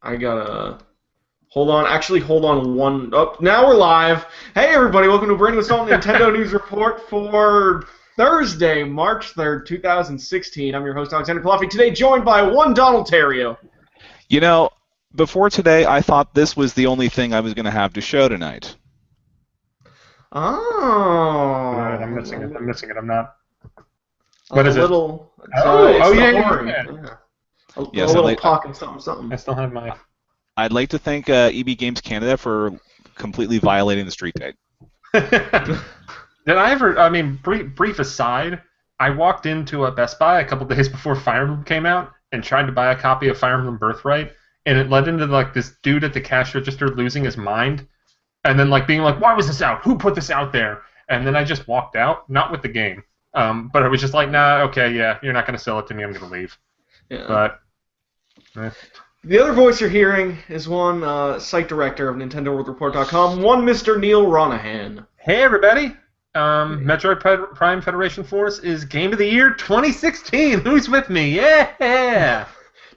I gotta hold on. Actually, hold on one. Oh, now we're live. Hey, everybody! Welcome to a brand new installment Nintendo News Report for Thursday, March 3rd, 2016. I'm your host, Alexander Coffey. Today, joined by one Donald Terrio. You know, before today, I thought this was the only thing I was going to have to show tonight. Oh, Right, I'm missing it. I'm missing it. I'm not. like What a is it? little. Oh, It's the yeah, horn. yeah. Yeah. A Yes, little pocket something, something. I still have my. I'd like to thank EB Games Canada for completely violating the street date. Did I ever? I mean, brief aside. I walked into a Best Buy a couple days before Fire Emblem came out and tried to buy a copy of Fire Emblem Birthright, and it led into like this dude at the cash register losing his mind, and then like being like, "Why was this out? Who put this out there?" And then I just walked out, not with the game, but I was just like, "Nah, okay, yeah, you're not gonna sell it to me. I'm gonna leave." Yeah. But. The other voice you're hearing is one site director of NintendoWorldReport.com, one Mr. Neal Ronahan. Hey everybody! Metroid Prime Federation Force is Game of the Year 2016. Who's with me? Yeah!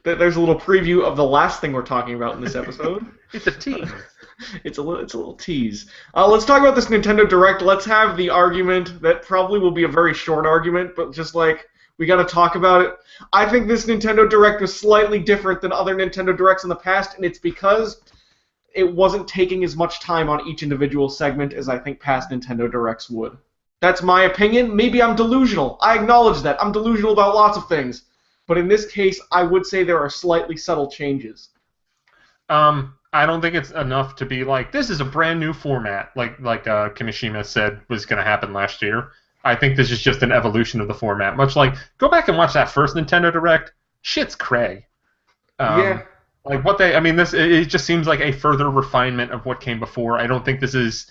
There's a little preview of the last thing we're talking about in this episode. It's a team. It's a little tease. Let's talk about this Nintendo Direct. Let's have the argument that probably will be a very short argument, but just like we got to talk about it. I think this Nintendo Direct was slightly different than other Nintendo Directs in the past, and it's because it wasn't taking as much time on each individual segment as I think past Nintendo Directs would. That's my opinion. Maybe I'm delusional. I acknowledge that. I'm delusional about lots of things. But in this case, I would say there are slightly subtle changes. I don't think it's enough to be like, this is a brand new format, like Kimishima said was going to happen last year. I think this is just an evolution of the format. Much like, go back and watch that first Nintendo Direct. Shit's cray. Yeah. Like what they, I mean, it just seems like a further refinement of what came before. I don't think this is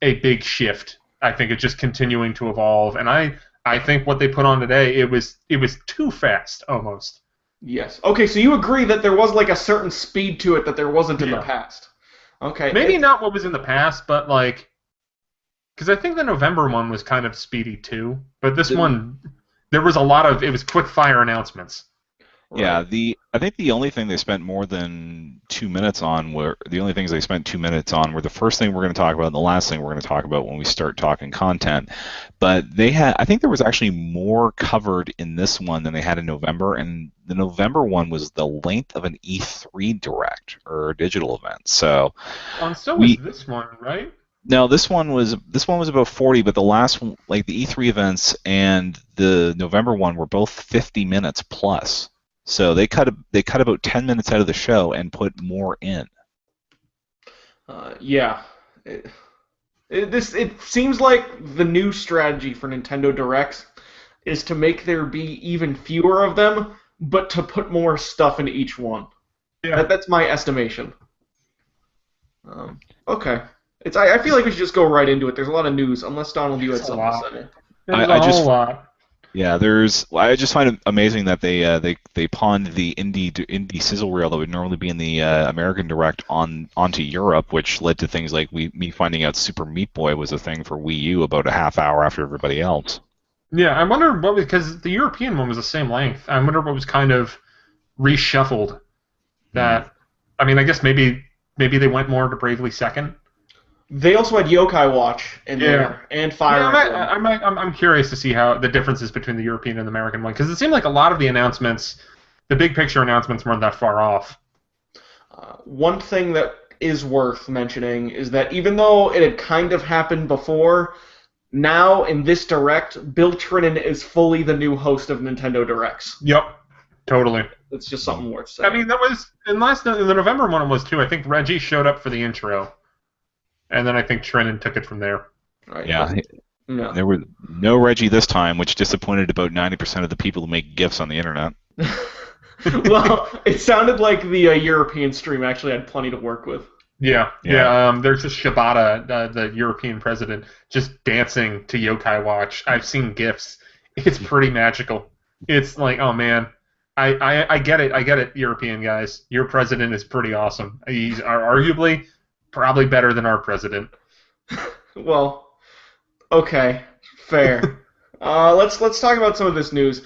a big shift. I think it's just continuing to evolve, and I think what they put on today, it was too fast almost. Yes. Okay, so you agree that there was like a certain speed to it that there wasn't in the Yeah. past. Okay. Maybe not what was in the past, but like, because I think the November one was kind of speedy too, but this one, there was a lot of, it was quick fire announcements. Yeah, Right. I think the only thing they spent more than 2 minutes on were the only things they spent 2 minutes on were the first thing we're going to talk about and the last thing we're going to talk about when we start talking content. But I think there was actually more covered in this one than they had in November, and the November one was the length of an E3 Direct or digital event. So And so was this one, right? no, this one was about 40, but the last one, like the E3 events and the November one, were both 50 minutes plus. So they cut about 10 minutes out of the show and put more in. Yeah. It seems like the new strategy for Nintendo Directs is to make there be even fewer of them, but to put more stuff into each one. Yeah. That's my estimation. Okay. I feel like we should just go right into it. There's a lot of news, unless Donald, you had It's a something lot. to say. There's I a just- whole lot. Yeah, I just find it amazing that they pawned the indie sizzle reel that would normally be in the American Direct onto Europe, which led to things like me finding out Super Meat Boy was a thing for Wii U about a half hour after everybody else. Yeah, I wonder what, because the European one was the same length. I wonder what was kind of reshuffled. That, I mean, I guess maybe they went more to Bravely Second. They also had Yokai Watch in there, and Fire Emblem. I'm curious to see how the differences between the European and the American one, because it seemed like a lot of the announcements, the big picture announcements, weren't that far off. One thing that is worth mentioning is that even though it had kind of happened before, now in this Direct, Bill Trinan is fully the new host of Nintendo Directs. Yep, totally. It's just something worth saying. I mean, that was in the November one was too. I think Reggie showed up for the intro, and then I think Trinan took it from there. Right. Yeah, No. there was no Reggie this time, which disappointed about 90% of the people who make GIFs on the internet. Well, it sounded like the European stream actually had plenty to work with. Yeah. Yeah. There's just Shibata, the European president, just dancing to Yokai Watch. I've seen GIFs. It's pretty magical. It's like, oh man, I get it, European guys. Your president is pretty awesome. He's arguably probably better than our president. Well, okay, fair. Let's talk about some of this news.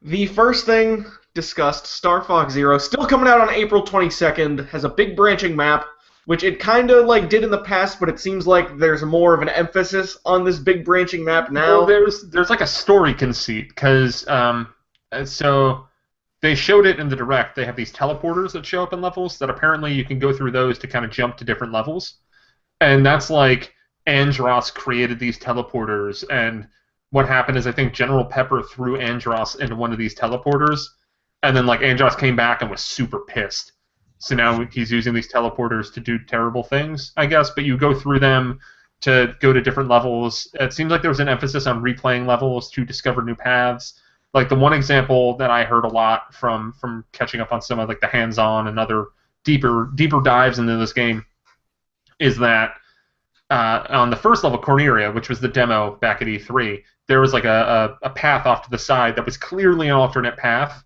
The first thing discussed, Star Fox Zero, still coming out on April 22nd, has a big branching map, which it kind of like did in the past, but it seems like there's more of an emphasis on this big branching map now. Well, there's like a story conceit, because so they showed it in the Direct. They have these teleporters that show up in levels that apparently you can go through those to kind of jump to different levels. And that's like Andros created these teleporters, and what happened is I think General Pepper threw Andros into one of these teleporters, and then like Andros came back and was super pissed. So now he's using these teleporters to do terrible things, I guess, but you go through them to go to different levels. It seems like there was an emphasis on replaying levels to discover new paths. Like the one example that I heard a lot from catching up on some of like the hands-on and other deeper dives into this game is that on the first level, Corneria, which was the demo back at E3, there was like a path off to the side that was clearly an alternate path.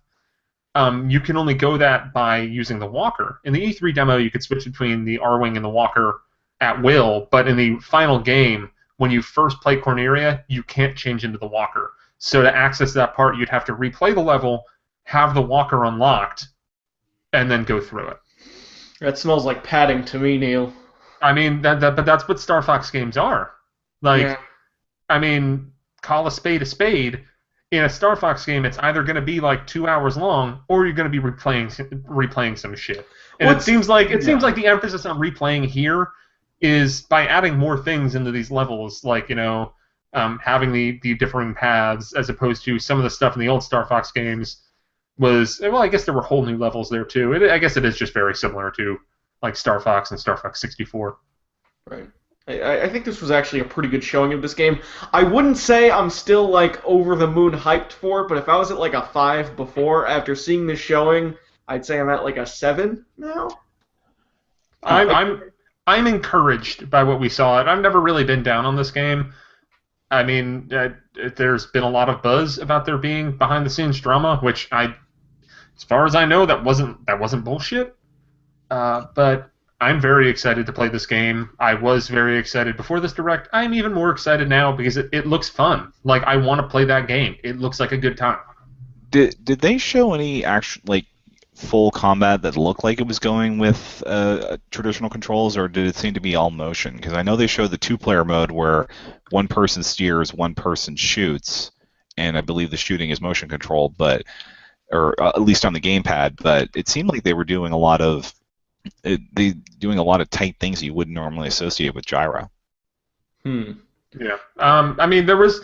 You can only go that by using the walker. In the E3 demo, you could switch between the R-Wing and the walker at will, but in the final game, when you first play Corneria, you can't change into the walker. So to access that part, you'd have to replay the level, have the walker unlocked, and then go through it. That smells like padding to me, Neal. I mean, but that's what Star Fox games are. Like, Yeah. I mean, call a spade a spade. In a Star Fox game, it's either going to be like 2 hours long, or you're going to be replaying some shit. And Well, it seems like the emphasis on replaying here is by adding more things into these levels, like having the differing paths, as opposed to some of the stuff in the old Star Fox games was, well, I guess there were whole new levels there too. I guess it is just very similar to like Star Fox and Star Fox 64. Right. I think this was actually a pretty good showing of this game. I wouldn't say I'm still like over the moon hyped for it, but if I was at like a 5 before, after seeing this showing, I'd say I'm at like a 7 now. I'm encouraged by what we saw. I've never really been down on this game. I mean, there's been a lot of buzz about there being behind the scenes drama, which as far as I know, that wasn't bullshit. But I'm very excited to play this game. I was very excited before this Direct. I'm even more excited now because it looks fun. Like, I want to play that game. It looks like a good time. Did they show any actual full combat that looked like it was going with traditional controls, or did it seem to be all motion? Because I know they showed the 2-player mode where one person steers, one person shoots, and I believe the shooting is motion controlled, or at least on the gamepad. But it seemed like they were doing a lot of tight things you wouldn't normally associate with gyro. Yeah. I mean, there is,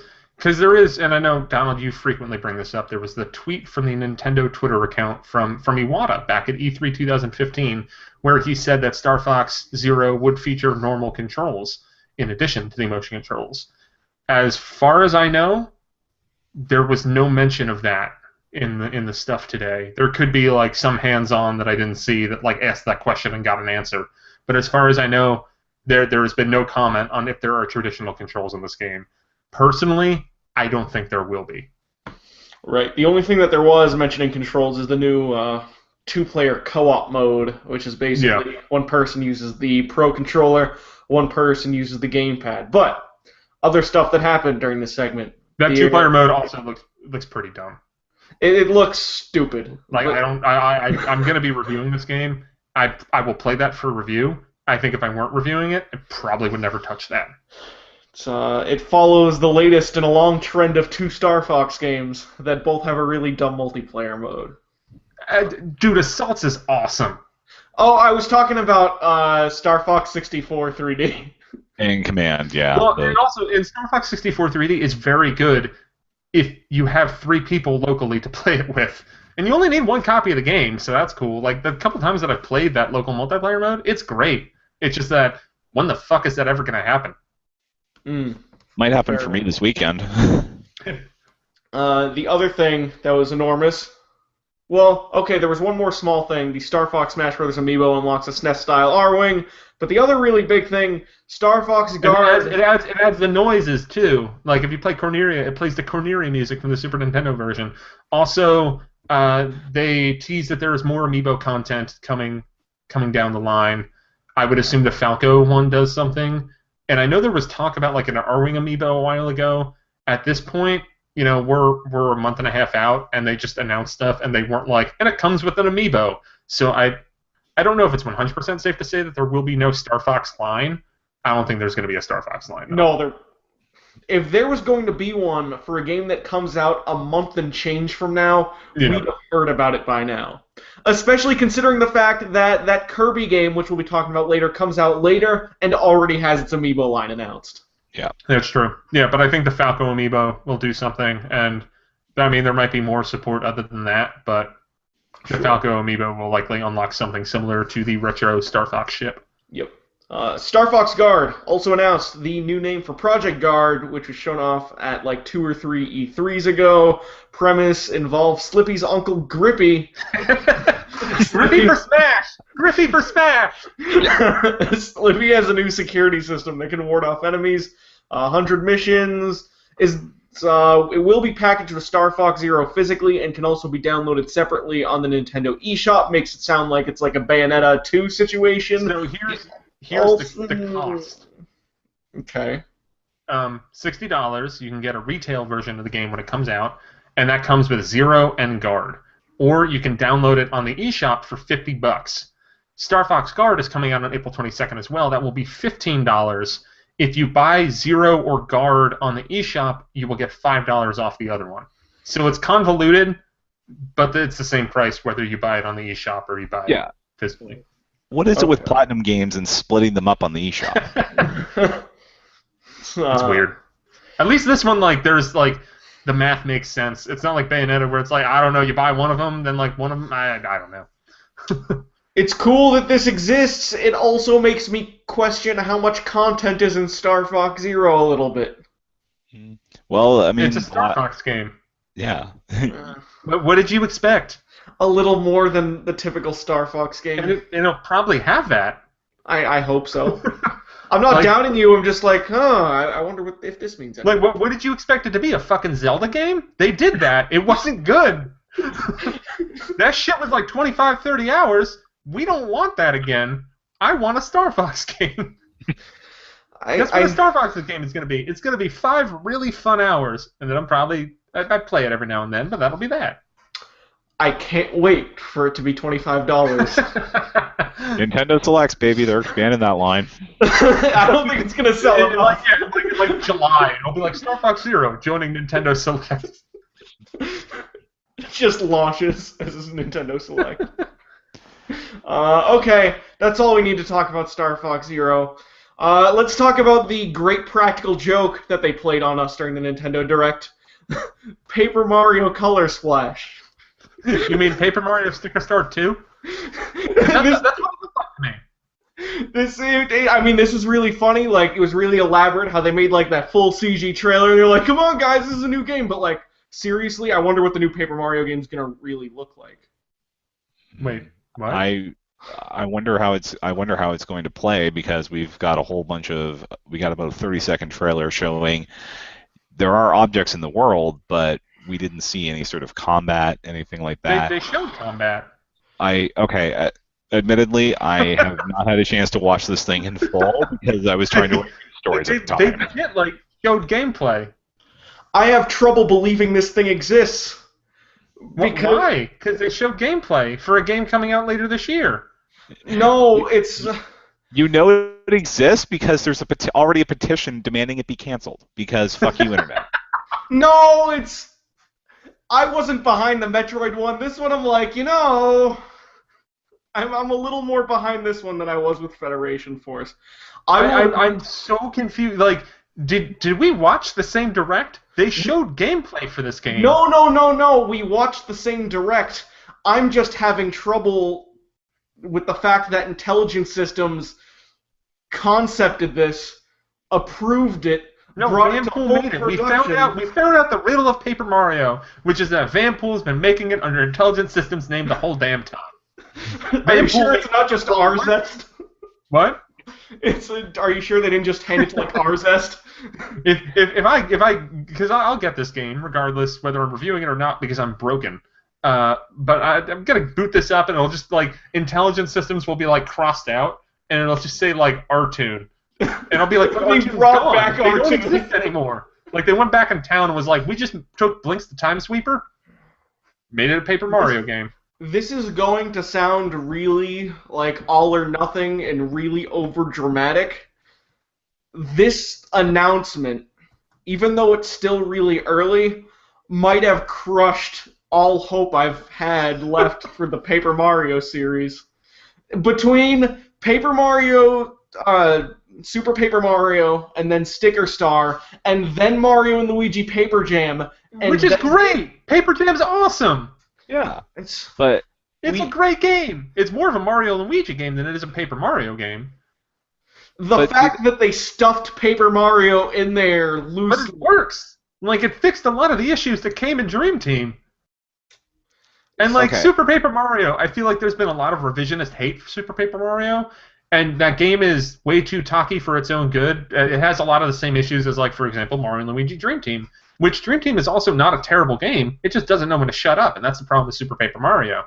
and I know, Donald, you frequently bring this up, there was the tweet from the Nintendo Twitter account from Iwata back at E3 2015, where he said that Star Fox Zero would feature normal controls in addition to the motion controls. As far as I know, there was no mention of that in the stuff today. There could be like some hands-on that I didn't see that like asked that question and got an answer. But as far as I know, there has been no comment on if there are traditional controls in this game. Personally, I don't think there will be. Right. The only thing that there was mentioning controls is the new 2-player co-op mode, which is basically one person uses the Pro Controller, one person uses the gamepad. But other stuff that happened during this segment. That 2-player mode also looks pretty dumb. It looks stupid. Like, I'm gonna be reviewing this game. I will play that for review. I think if I weren't reviewing it, I probably would never touch that. It follows the latest in a long trend of 2 Star Fox games that both have a really dumb multiplayer mode. Dude, Assaults is awesome. Oh, I was talking about Star Fox 64 3D. In Command, yeah. Well, and also, in Star Fox 64 3D, it's very good if you have 3 people locally to play it with. And you only need 1 copy of the game, so that's cool. Like, the couple times that I've played that local multiplayer mode, it's great. It's just that, when the fuck is that ever going to happen? Might happen for me this weekend. The other thing that was enormous... Well, okay, there was one more small thing. The Star Fox Smash Bros. Amiibo unlocks a SNES-style R-Wing. But the other really big thing, Star Fox Guard... It adds the noises, too. Like, if you play Corneria, it plays the Corneria music from the Super Nintendo version. Also, they tease that there is more Amiibo content coming down the line. I would assume the Falco one does something. And I know there was talk about, like, an R-Wing Amiibo a while ago. At this point, we're a month and a half out, and they just announced stuff, and they weren't like, and it comes with an amiibo. So I don't know if it's 100% safe to say that there will be no Star Fox line. I don't think there's going to be a Star Fox line. No, if there was going to be one for a game that comes out a month and change from now, we'd have heard about it by now. Especially considering the fact that that Kirby game, which we'll be talking about later, comes out later and already has its amiibo line announced. Yeah, that's true. Yeah, but I think the Falco amiibo will do something, and I mean there might be more support other than that, but the Falco amiibo will likely unlock something similar to the retro Star Fox ship. Yep. Star Fox Guard also announced the new name for Project Guard, which was shown off at like 2 or 3 E3s ago. Premise involves Slippy's uncle Grippy. Grippy for Smash! Grippy for Smash! Slippy has a new security system that can ward off enemies. 100 missions. It will be packaged with Star Fox Zero physically and can also be downloaded separately on the Nintendo eShop. Makes it sound like it's like a Bayonetta 2 situation. So here's the cost. Okay. $60. You can get a retail version of the game when it comes out, and that comes with Zero and Guard. Or you can download it on the eShop for $50. Star Fox Guard is coming out on April 22nd as well. That will be $15. If you buy Zero or Guard on the eShop, you will get $5 off the other one. So it's convoluted, but it's the same price whether you buy it on the eShop or you buy it physically. What is it with Platinum Games and splitting them up on the eShop? It's weird. At least this one, there's the math makes sense. It's not like Bayonetta where it's like, I don't know, you buy one of them, then one of them, I don't know. It's cool that this exists. It also makes me question how much content is in Star Fox Zero a little bit. Well, I mean, it's a Star Fox game. Yeah. But what did you expect? A little more than the typical Star Fox game. And it'll probably have that. I hope so. I'm not doubting you. I'm just like, I wonder if this means anything. What did you expect it to be? A fucking Zelda game? They did that. It wasn't good. That shit was like 25, 30 hours. We don't want that again. I want a Star Fox game. That's what a Star Fox game is going to be. It's going to be 5 really fun hours, and then I'd play it every now and then, but that'll be that. I can't wait for it to be $25. Nintendo Selects, baby. They're expanding that line. I don't think it's going to sell enough. Like July. It'll be like Star Fox Zero joining Nintendo Select. It just launches as a Nintendo Select. Okay, that's all we need to talk about Star Fox Zero. Let's talk about the great practical joke that they played on us during the Nintendo Direct. Paper Mario Color Splash. You mean Paper Mario Sticker Star 2? That's what it looked like to me. This was really funny. It was really elaborate how they made that full CG trailer. And they're like, "Come on, guys, this is a new game." But seriously, I wonder what the new Paper Mario game is gonna really look like. Wait, what? I wonder how it's going to play, because we got about a 30-second trailer showing there are objects in the world, but we didn't see any sort of combat, anything like that. They showed combat. Admittedly, I have not had a chance to watch this thing in full because I was trying to read stories at the time. They showed gameplay. I have trouble believing this thing exists. Why? Because they showed gameplay for a game coming out later this year. No, it's... You know it exists because there's already a petition demanding it be canceled, because fuck you, Internet. No, it's... I wasn't behind the Metroid one. This one I'm like, I'm a little more behind this one than I was with Federation Force. I'm so confused. Did we watch the same Direct? They showed gameplay for this game. No. We watched the same Direct. I'm just having trouble with the fact that Intelligent Systems concepted this, approved it, brought it to full production. We found out the riddle of Paper Mario, which is that Vanpool's been making it under Intelligent Systems name the whole damn time. Are you sure it's not just Arzest? What? Are you sure they didn't just hand it to Arzest? Because I'll get this game regardless whether I'm reviewing it or not because I'm broken. But I'm gonna boot this up and it'll just Intelligent Systems will be crossed out and it'll just say Rtoon. And I'll be like, we brought back Rtoon. They don't Rtoon exist anymore. Like they went back in town and was like, we just took Blinks the Time Sweeper, made it a Paper Mario game. This is going to sound really like all or nothing and really over dramatic. This announcement, even though it's still really early, might have crushed all hope I've had left for the Paper Mario series. Between Paper Mario, Super Paper Mario, and then Sticker Star, and then Mario and Luigi Paper Jam, Which is great! Paper Jam's awesome! Yeah. It's But a great game. It's more of a Mario and Luigi game than it is a Paper Mario game. The fact that they stuffed Paper Mario in there loosely. But it works. Like, it fixed a lot of the issues that came in Dream Team. And, like, Super Paper Mario, I feel like there's been a lot of revisionist hate for Super Paper Mario, and that game is way too talky for its own good. It has a lot of the same issues as, like, for example, Mario and Luigi Dream Team, which Dream Team is also not a terrible game. It just doesn't know when to shut up, and that's the problem with Super Paper Mario.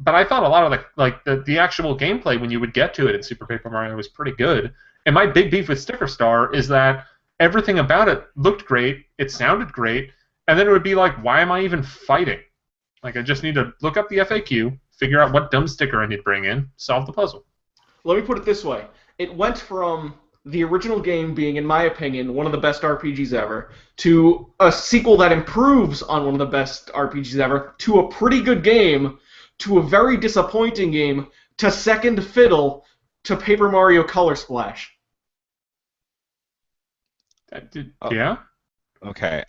But I thought a lot of the actual gameplay when you would get to it in Super Paper Mario was pretty good. And my big beef with Sticker Star is that everything about it looked great, it sounded great, and then it would be like, why am I even fighting? Like, I just need to look up the FAQ, figure out what dumb sticker I need to bring in, solve the puzzle. Let me put it this way. It went from the original game being, in my opinion, one of the best RPGs ever, to a sequel that improves on one of the best RPGs ever, to a pretty good game, to a very disappointing game, to second fiddle, to Paper Mario Color Splash. Yeah? Okay,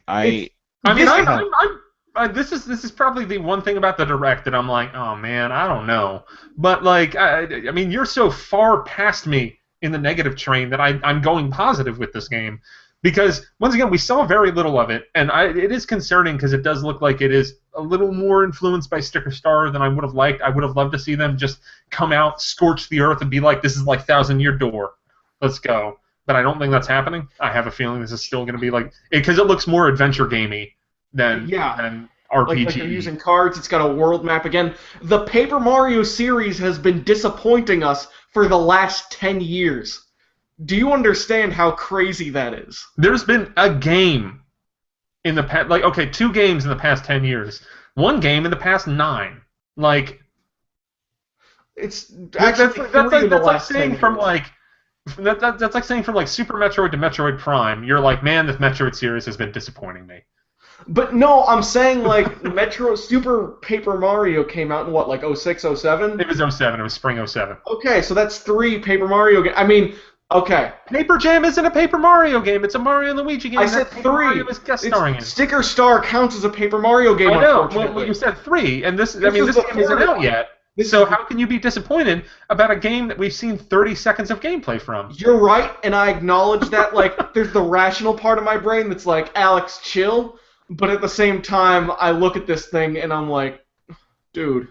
this is probably the one thing about the Direct that I'm like, oh man, I don't know. But like, I mean, you're so far past me in the negative train that I'm going positive with this game. Because, once again, we saw very little of it, and it is concerning because it does look like it is a little more influenced by Sticker Star than I would have liked. I would have loved to see them just come out, scorch the earth, and be like, this is like Thousand Year Door. Let's go. But I don't think that's happening. I have a feeling this is still going to be like... Because it looks more adventure gamey than RPG. Like they're using cards, it's got a world map again. The Paper Mario series has been disappointing us for the last 10 years. Do you understand how crazy that is? There's been a game in the past, like, okay, 2 games in the past 10 years. 1 game in the past 9. Like, it's actually that's like saying from like that's like saying from like Super Metroid to Metroid Prime. You're like, man, this Metroid series has been disappointing me. But no, I'm saying like Super Paper Mario came out in what, like 06, 07? It was 07. It was spring 07. Okay, so that's 3 Paper Mario games. I mean, okay. Paper Jam isn't a Paper Mario game. It's a Mario and Luigi game. I said 3. Mario was guest starring in. Sticker Star counts as a Paper Mario game. I know. Unfortunately. Well, you said 3, and this game isn't out yet. So how can you be disappointed about a game that we've seen 30 seconds of gameplay from? You're right, and I acknowledge that. Like, there's the rational part of my brain that's like, Alex, chill. But at the same time, I look at this thing and I'm like, dude,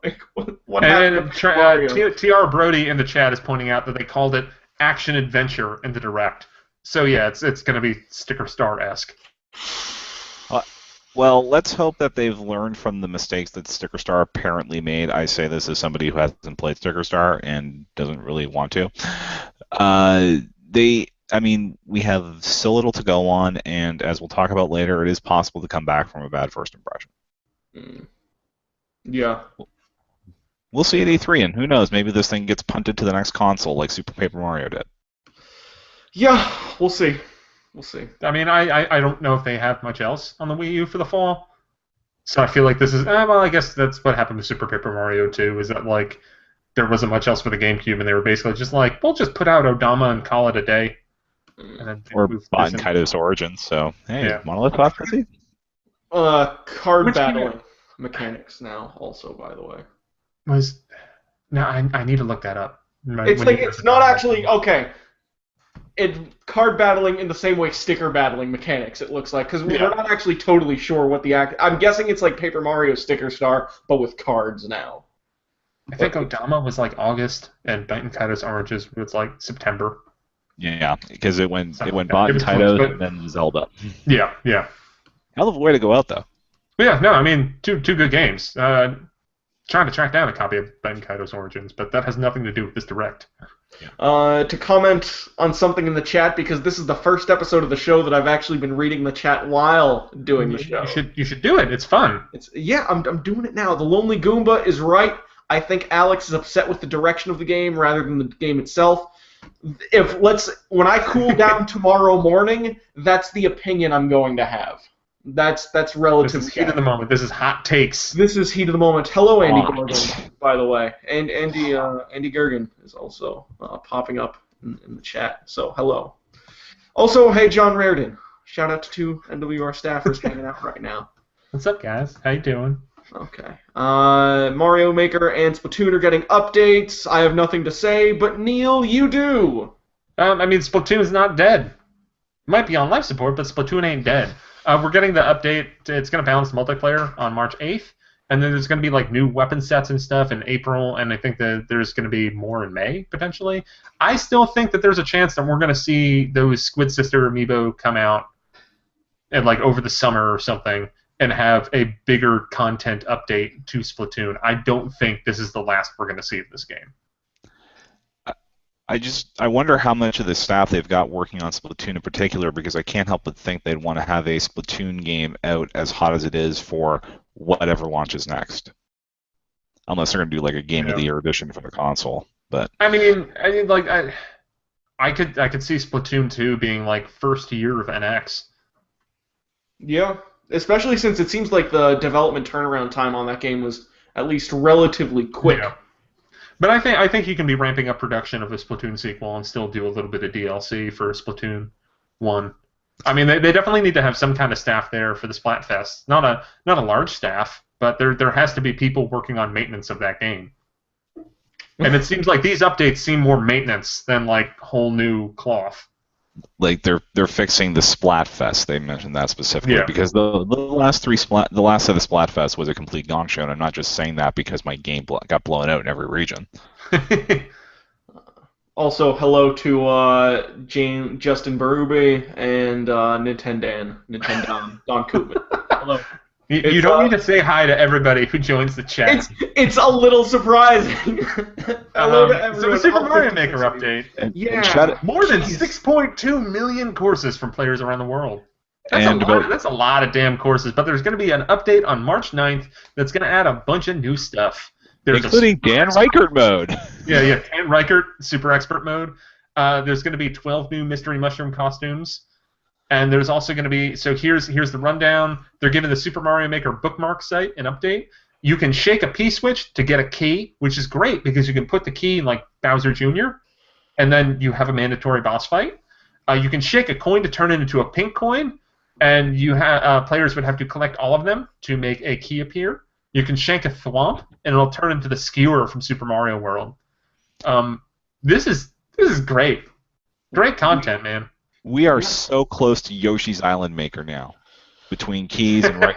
like, what happened to Mario? TR Brody in the chat is pointing out that they called it action adventure in the Direct. So yeah, it's going to be Sticker Star-esque. Well, let's hope that they've learned from the mistakes that Sticker Star apparently made. I say this as somebody who hasn't played Sticker Star and doesn't really want to. We have so little to go on, and as we'll talk about later, it is possible to come back from a bad first impression. Yeah. We'll see at E3, and who knows, maybe this thing gets punted to the next console like Super Paper Mario did. Yeah, we'll see. We'll see. I mean, I don't know if they have much else on the Wii U for the fall, so I feel like this is... well, I guess that's what happened with Super Paper Mario 2, is that, like, there wasn't much else for the GameCube, and they were basically just like, we'll just put out Odama and call it a day. Or Baten Kaitos Origins, so hey, yeah. Monolith Prophecy? Card battling mechanics now, also, by the way. I need to look that up. It's not actually... Okay. Card battling in the same way sticker battling mechanics, it looks like, because we're not actually totally sure what the I'm guessing it's like Paper Mario Sticker Star, but with cards now. I think Odama was like August, and Baten Kaitos Origins was like September. Yeah, because it went Baten Kaitos and then Zelda. Yeah. Hell of a way to go out, though. Yeah, no, I mean, two good games. trying to track down a copy of Ben Kaido's Origins, but that has nothing to do with this direct. To comment on something in the chat, because this is the first episode of the show that I've actually been reading the chat while doing the show. You should do it. It's fun. I'm doing it now. The Lonely Goomba is right. I think Alex is upset with the direction of the game rather than the game itself. When I cool down tomorrow morning, that's the opinion I'm going to have. That's relative. This is heat of the moment. This is hot takes. This is heat of the moment. Hello, Andy Gergen, by the way, and Andy Gergen is also popping up in the chat. So hello. Also, hey, John Reardon. Shout out to 2 NWR staffers hanging out right now. What's up, guys? How you doing? Okay. Mario Maker and Splatoon are getting updates. I have nothing to say, but Neal, you do. Splatoon is not dead. Might be on life support, but Splatoon ain't dead. We're getting the update. It's going to balance multiplayer on March 8th, and then there's going to be like new weapon sets and stuff in April, and I think that there's going to be more in May potentially. I still think that there's a chance that we're going to see those Squid Sister amiibo come out, and like over the summer or something, and have a bigger content update to Splatoon. I don't think this is the last we're going to see of this game. I wonder how much of the staff they've got working on Splatoon in particular, because I can't help but think they'd want to have a Splatoon game out as hot as it is for whatever launches next. Unless they're going to do like a Game of the Year edition for the console. But I could see Splatoon 2 being like first year of NX. Yeah, especially since it seems like the development turnaround time on that game was at least relatively quick. Yeah. But I think you can be ramping up production of a Splatoon sequel and still do a little bit of DLC for Splatoon 1. I mean, they definitely need to have some kind of staff there for the Splatfest. Not a large staff, but there has to be people working on maintenance of that game. And it seems like these updates seem more maintenance than like whole new cloth. Like they're fixing the Splatfest. They mentioned that specifically because the last set of Splatfest was a complete gong show. And I'm not just saying that because my game got blown out in every region. Also, hello to Justin Berube and Nintendo Don Koopman. Hello. You don't need to say hi to everybody who joins the chat. It's a little surprising. Hello to everyone. So the Super Mario Maker update. More than 6.2 million courses from players around the world. That's a lot of damn courses. But there's going to be an update on March 9th that's going to add a bunch of new stuff. Including Dan Reichert mode. Dan Reichert Super Expert mode. There's going to be 12 new Mystery Mushroom costumes. And there's also going to be, so here's the rundown. They're giving the Super Mario Maker bookmark site an update. You can shake a P-switch to get a key, which is great because you can put the key in like Bowser Jr., and then you have a mandatory boss fight. You can shake a coin to turn it into a pink coin, and players would have to collect all of them to make a key appear. You can shank a thwomp, and it'll turn into the skewer from Super Mario World. This is great. Great content, man. We are so close to Yoshi's Island Maker now, between keys and right.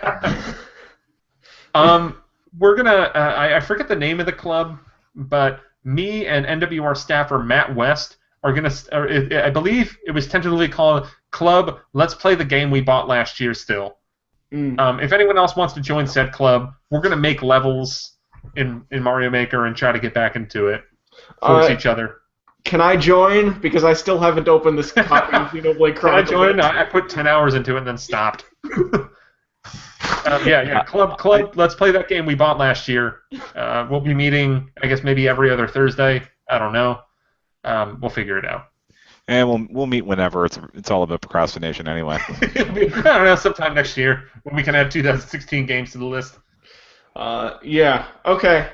We're gonna. I forget the name of the club, but me and NWR staffer Matt West are gonna. I believe it was tentatively called Club Let's Play the Game We Bought Last Year. Still, if anyone else wants to join said club, we're gonna make levels in Mario Maker and try to get back into it, force each other. Can I join? Because I still haven't opened this copy of Xenoblade Chronicles. Can I join? I put 10 hours into it and then stopped. Club, let's play that game we bought last year. We'll be meeting, I guess, maybe every other Thursday. I don't know. We'll figure it out. And we'll meet whenever. It's all about procrastination anyway. I don't know, sometime next year when we can add 2016 games to the list. Okay.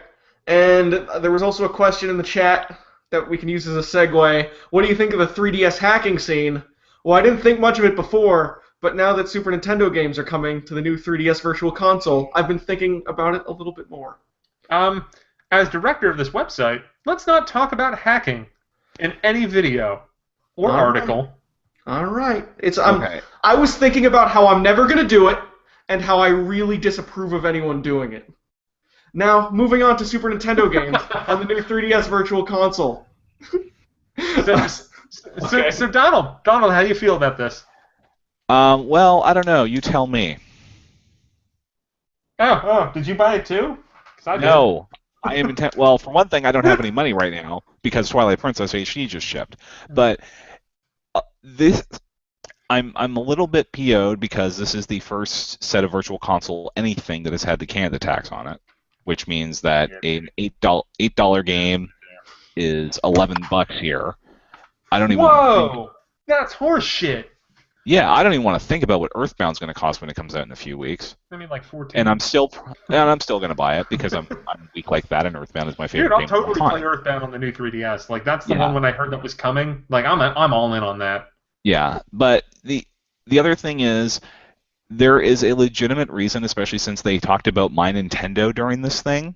And there was also a question in the chat that we can use as a segue. What do you think of the 3DS hacking scene? Well, I didn't think much of it before, but now that Super Nintendo games are coming to the new 3DS Virtual Console, I've been thinking about it a little bit more. As director of this website, let's not talk about hacking in any video or article. All right. I was thinking about how I'm never going to do it and how I really disapprove of anyone doing it. Now, moving on to Super Nintendo games on the new 3DS Virtual Console. So Donald, how do you feel about this? Well, I don't know. You tell me. Oh, did you buy it too? I did. No, I am intent. Well, for one thing, I don't have any money right now because Twilight Princess HD just shipped. But this, I'm a little bit PO'd because this is the first set of Virtual Console anything that has had the Canada tax on it, which means that an $8 game is $11 here. I don't even. Whoa, that's horse shit. Yeah, I don't even want to think about what Earthbound's going to cost when it comes out in a few weeks. I mean, like 14. And I'm still going to buy it because I'm weak like that, and Earthbound is my favorite Dude, I'll game of all totally time. play Earthbound on the new 3DS. Like, that's the one when I heard that was coming. Like, I'm all in on that. Yeah, but the other thing is, there is a legitimate reason, especially since they talked about My Nintendo during this thing,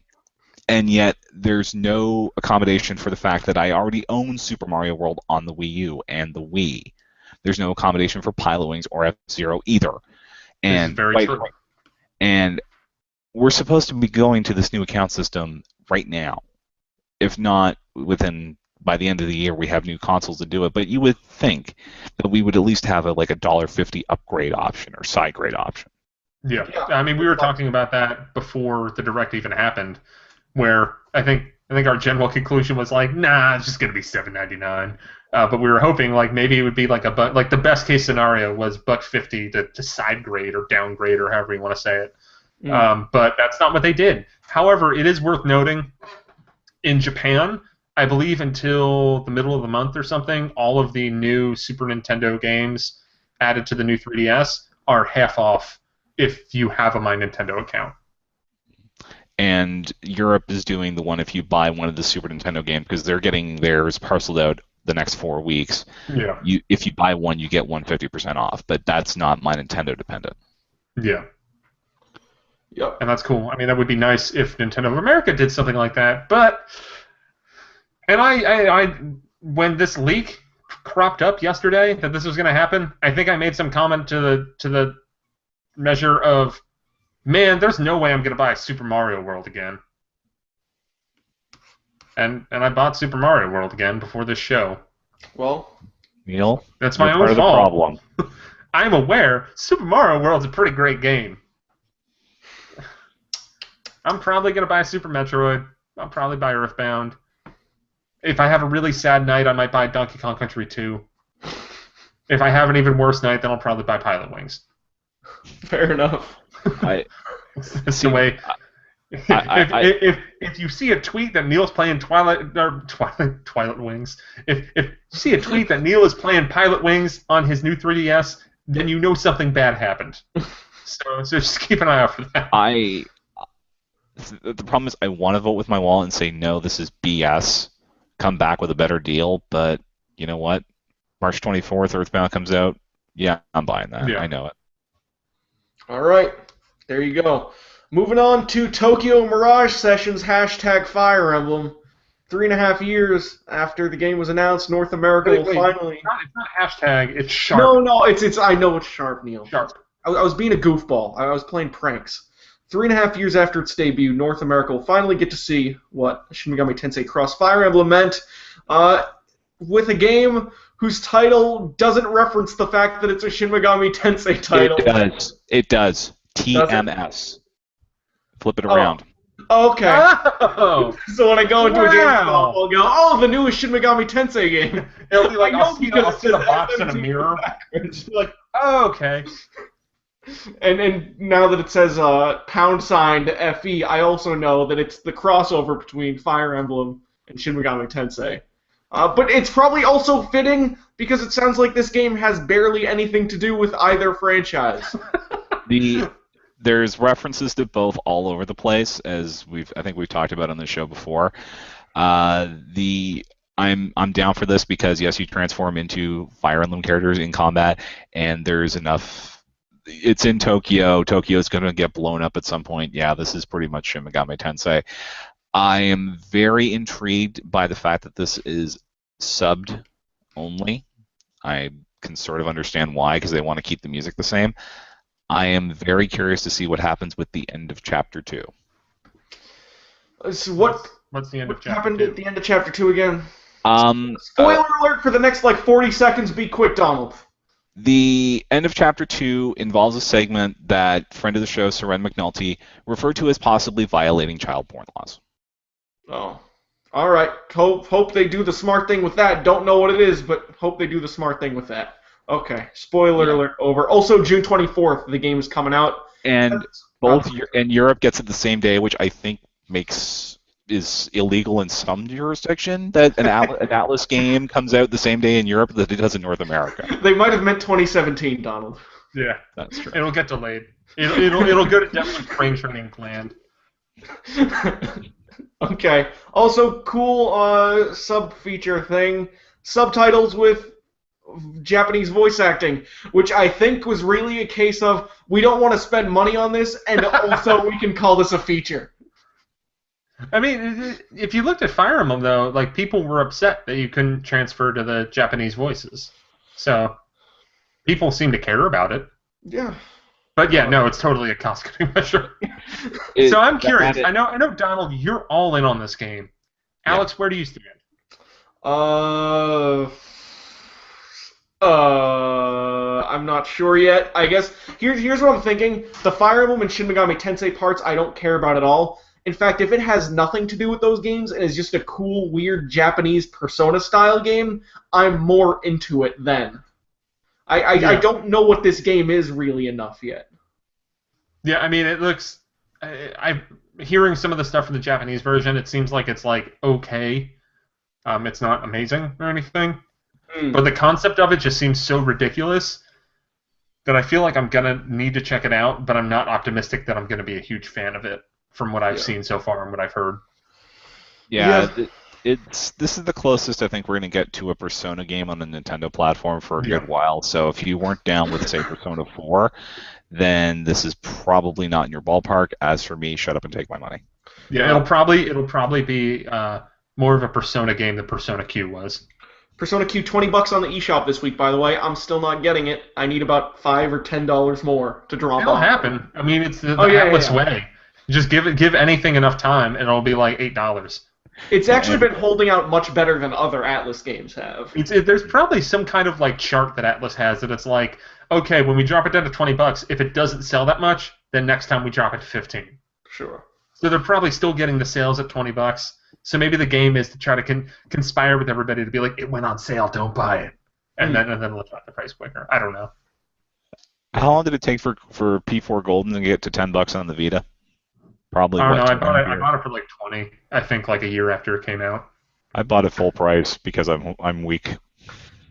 and yet there's no accommodation for the fact that I already own Super Mario World on the Wii U and the Wii. There's no accommodation for Pilotwings or F-Zero either. And this is very true. And we're supposed to be going to this new account system right now. If not by the end of the year, we have new consoles to do it. But you would think that we would at least have a $1.50 upgrade option or side grade option. Yeah. I mean, we were talking about that before the Direct even happened, where I think our general conclusion was like, nah, it's just gonna be $7.99. But we were hoping maybe it would be the best case scenario was $1.50 to side grade or downgrade or however you want to say it. But that's not what they did. However, it is worth noting in Japan, I believe until the middle of the month or something, all of the new Super Nintendo games added to the new 3DS are half off if you have a My Nintendo account. And Europe is doing the one if you buy one of the Super Nintendo games because they're getting theirs parceled out the next 4 weeks. Yeah. If you buy one, you get 150% off, but that's not My Nintendo dependent. Yeah. Yep. And that's cool. I mean, that would be nice if Nintendo of America did something like that. But, and I when this leak cropped up yesterday that this was going to happen, I think I made some comment to the measure of, man, there's no way I'm going to buy Super Mario World again. And I bought Super Mario World again before this show. Well, Neal, that's my own part of the fault. problem. I'm aware Super Mario World's a pretty great game. I'm probably going to buy Super Metroid. I'll probably buy Earthbound. If I have a really sad night, I might buy Donkey Kong Country 2. If I have an even worse night, then I'll probably buy Pilotwings. fair enough. That's the way. If you see a tweet that Neal's playing Twilight Wings, if you see a tweet that Neal is playing Pilotwings on his new 3DS, then you know something bad happened. So just keep an eye out for that. The problem is I want to vote with my wallet and say no, this is BS. Come back with a better deal, but you know what? March 24th, Earthbound comes out. Yeah, I'm buying that. Yeah. I know it. All right, there you go. Moving on to Tokyo Mirage Sessions # Fire Emblem. 3.5 years after the game was announced, North America will finally. It's not hashtag. It's sharp. No, it's. I know it's sharp, Neal. Sharp. I was being a goofball. I was playing pranks. 3.5 years after its debut, North America will finally get to see what Shin Megami Tensei Cross Fire Emblem meant, with a game whose title doesn't reference the fact that it's a Shin Megami Tensei title. It does. TMS. Flip it around. Okay. Oh. So when I go into a game, I'll go, oh, the newest Shin Megami Tensei game. It'll be like, I'll see because the box in a mirror. Like, oh, okay. And now that it says #FE, I also know that it's the crossover between Fire Emblem and Shin Megami Tensei. But it's probably also fitting because it sounds like this game has barely anything to do with either franchise. There's references to both all over the place, as I think we've talked about on the show before. I'm down for this because yes, you transform into Fire Emblem characters in combat, and there's enough. It's in Tokyo. Tokyo's going to get blown up at some point. Yeah, this is pretty much Shin Megami Tensei. I am very intrigued by the fact that this is subbed only. I can sort of understand why, because they want to keep the music the same. I am very curious to see what happens with the end of Chapter 2. So what's the end of Chapter 2? Happened at the end of Chapter 2 again? Spoiler alert for the next 40 seconds. Be quick, Donald. The end of Chapter 2 involves a segment that friend of the show, Seren McNulty, referred to as possibly violating child porn laws. Oh. All right. Hope they do the smart thing with that. Don't know what it is, but hope they do the smart thing with that. Okay. Spoiler alert over. Also, June 24th, the game is coming out. And and Europe gets it the same day, which I think is illegal in some jurisdiction. That an Atlas game comes out the same day in Europe that it does in North America. They might have meant 2017, Donald. Yeah, that's true. It'll get delayed. It'll go to definitely crane training planned. Okay. Also, cool sub-feature thing. Subtitles with Japanese voice acting, which I think was really a case of we don't want to spend money on this, and also we can call this a feature. I mean, if you looked at Fire Emblem, though, like people were upset that you couldn't transfer to the Japanese voices. So people seem to care about it. Yeah. But yeah, no, it's totally a cost-cutting measure. So I'm curious. I know, Donald, you're all in on this game. Alex, where do you stand? I'm not sure yet. I guess here's what I'm thinking. The Fire Emblem and Shin Megami Tensei parts I don't care about at all. In fact, if it has nothing to do with those games and is just a cool, weird Japanese Persona-style game, I'm more into it then. I don't know what this game is really enough yet. Yeah, I mean, it looks... I'm hearing some of the stuff from the Japanese version. It seems like it's, like, okay. It's not amazing or anything. But the concept of it just seems so ridiculous that I feel like I'm going to need to check it out, but I'm not optimistic that I'm going to be a huge fan of it from what I've seen so far and what I've heard. Yeah. This is the closest I think we're going to get to a Persona game on the Nintendo platform for a good while. So if you weren't down with, say, Persona 4, then this is probably not in your ballpark. As for me, shut up and take my money. Yeah, it'll probably be more of a Persona game than Persona Q was. Persona Q, $20 on the eShop this week, by the way. I'm still not getting it. I need about $5 or $10 more to drop off. It'll happen. I mean, it's the Atlas way. Just give anything enough time, and it'll be like $8. It's actually been holding out much better than other Atlas games have. There's probably some kind of like chart that Atlas has that it's like, okay, when we drop it down to $20, if it doesn't sell that much, then next time we drop it to $15. Sure. So they're probably still getting the sales at $20. So maybe the game is to try to conspire with everybody to be like, it went on sale, don't buy it, and then we'll drop the price quicker. I don't know. How long did it take for P4 Golden to get to $10 on the Vita? Probably. I don't know. I bought it for like 20. I think like a year after it came out. I bought it full price because I'm weak.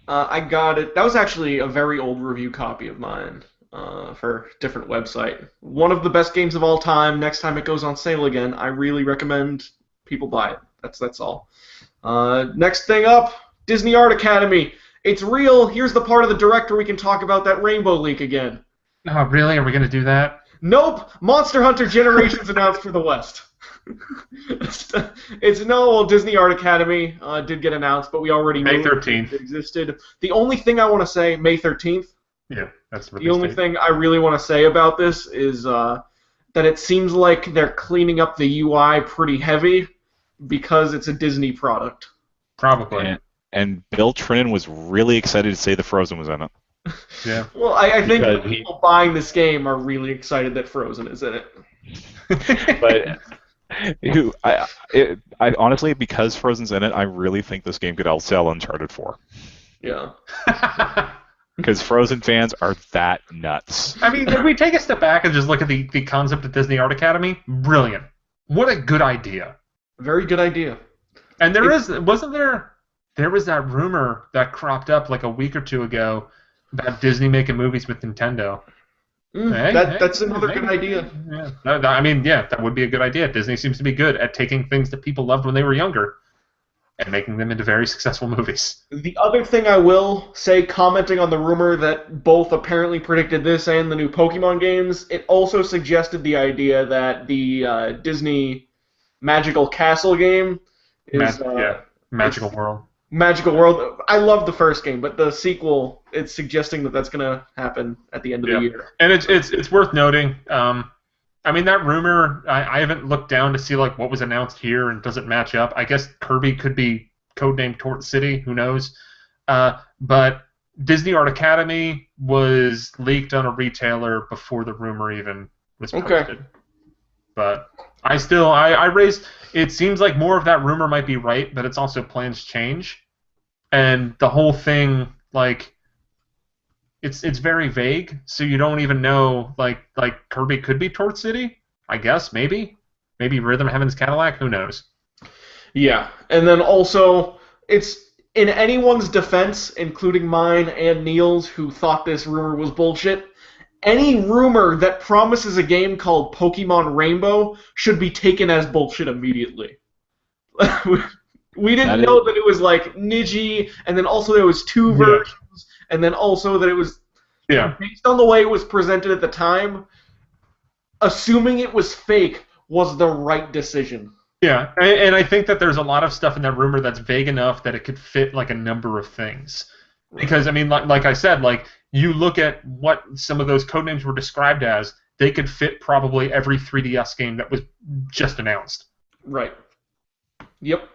I got it. That was actually a very old review copy of mine for a different website. One of the best games of all time. Next time it goes on sale again, I really recommend people buy it. That's all. Next thing up, Disney Art Academy. It's real. Here's the part of the direct where we can talk about that Rainbow Leak again. Oh, really? Are we going to do that? Nope. Monster Hunter Generations announced for the West. Disney Art Academy did get announced, but we already May knew 13th. it existed. The only thing I want to say, May 13th. Yeah, that's the only thing I really want to say about this is that it seems like they're cleaning up the UI pretty heavy because it's a Disney product. Probably. And Bill Trinan was really excited to say the Frozen was in it. Yeah. Well, I think the people buying this game are really excited that Frozen is in it. But I honestly, because Frozen's in it, I really think this game could outsell Uncharted 4. Yeah. Because Frozen fans are that nuts. I mean, if we take a step back and just look at the concept of Disney Art Academy, brilliant. What a good idea. Very good idea. And there was that rumor that cropped up like a week or two ago about Disney making movies with Nintendo. That's another good idea. Yeah. That would be a good idea. Disney seems to be good at taking things that people loved when they were younger and making them into very successful movies. The other thing I will say, commenting on the rumor that both apparently predicted this and the new Pokemon games, it also suggested the idea that the Disney Magical Castle game is... Magical World. Magical World. I love the first game, but the sequel, it's suggesting that that's going to happen at the end of the year. And it's worth noting. That rumor, I haven't looked down to see like what was announced here and does it match up. I guess Kirby could be codenamed Tort City. Who knows? But Disney Art Academy was leaked on a retailer before the rumor even was posted. Okay. But I raised. It seems like more of that rumor might be right, but it's also plans change, and the whole thing like it's very vague, so you don't even know like Kirby could be Tort City. I guess maybe Rhythm Heaven's Cadillac. Who knows? Yeah, and then also, it's in anyone's defense, including mine and Neal's, who thought this rumor was bullshit. Any rumor that promises a game called Pokemon Rainbow should be taken as bullshit immediately. We didn't know that it was like Niji, and then also there was two versions, and then also that it was based on the way it was presented at the time. Assuming it was fake was the right decision. Yeah, and I think that there's a lot of stuff in that rumor that's vague enough that it could fit like a number of things. Because I mean, like I said, like you look at what some of those codenames were described as, they could fit probably every 3DS game that was just announced. Right. Yep.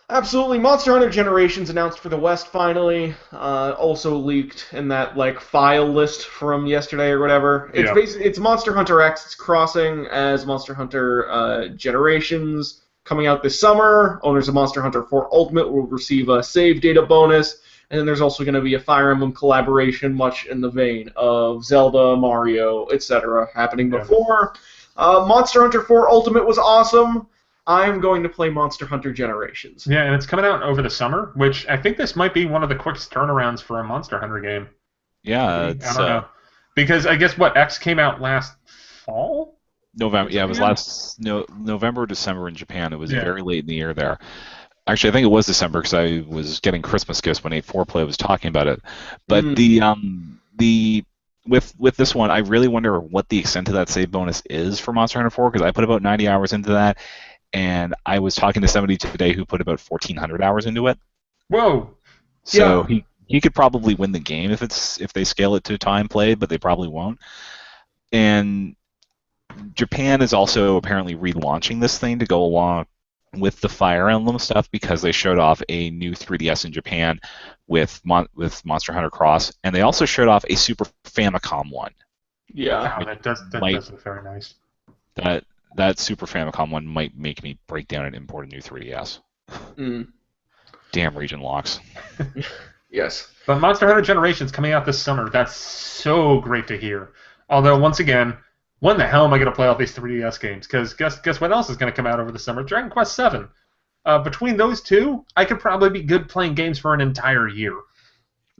Absolutely. Monster Hunter Generations announced for the West finally. Also leaked in that like file list from yesterday or whatever. It's basically it's Monster Hunter X. It's crossing as Monster Hunter Generations coming out this summer. Owners of Monster Hunter 4 Ultimate will receive a save data bonus. And then there's also going to be a Fire Emblem collaboration, much in the vein of Zelda, Mario, etc., happening before. Monster Hunter 4 Ultimate was awesome. I'm going to play Monster Hunter Generations. Yeah, and it's coming out over the summer, which I think this might be one of the quickest turnarounds for a Monster Hunter game. Yeah, I don't know. Because I guess X came out last fall? November. Yeah, it was November or December in Japan. It was very late in the year there. Actually, I think it was December because I was getting Christmas gifts when 8-4 was talking about it. But with this one, I really wonder what the extent of that save bonus is for Monster Hunter 4 because I put about 90 hours into that. And I was talking to somebody today who put about 1,400 hours into it. Whoa! So he could probably win the game if they scale it to time played, but they probably won't. And Japan is also apparently relaunching this thing to go along with the Fire Emblem stuff because they showed off a new 3DS in Japan with Monster Hunter Cross, and they also showed off a Super Famicom one. Yeah, wow, that does look very nice. That Super Famicom one might make me break down and import a new 3DS. Damn region locks. Yes. But Monster Hunter Generations coming out this summer. That's so great to hear. Although, once again, when the hell am I going to play all these 3DS games? Because guess what else is going to come out over the summer? Dragon Quest VII. Between those two, I could probably be good playing games for an entire year.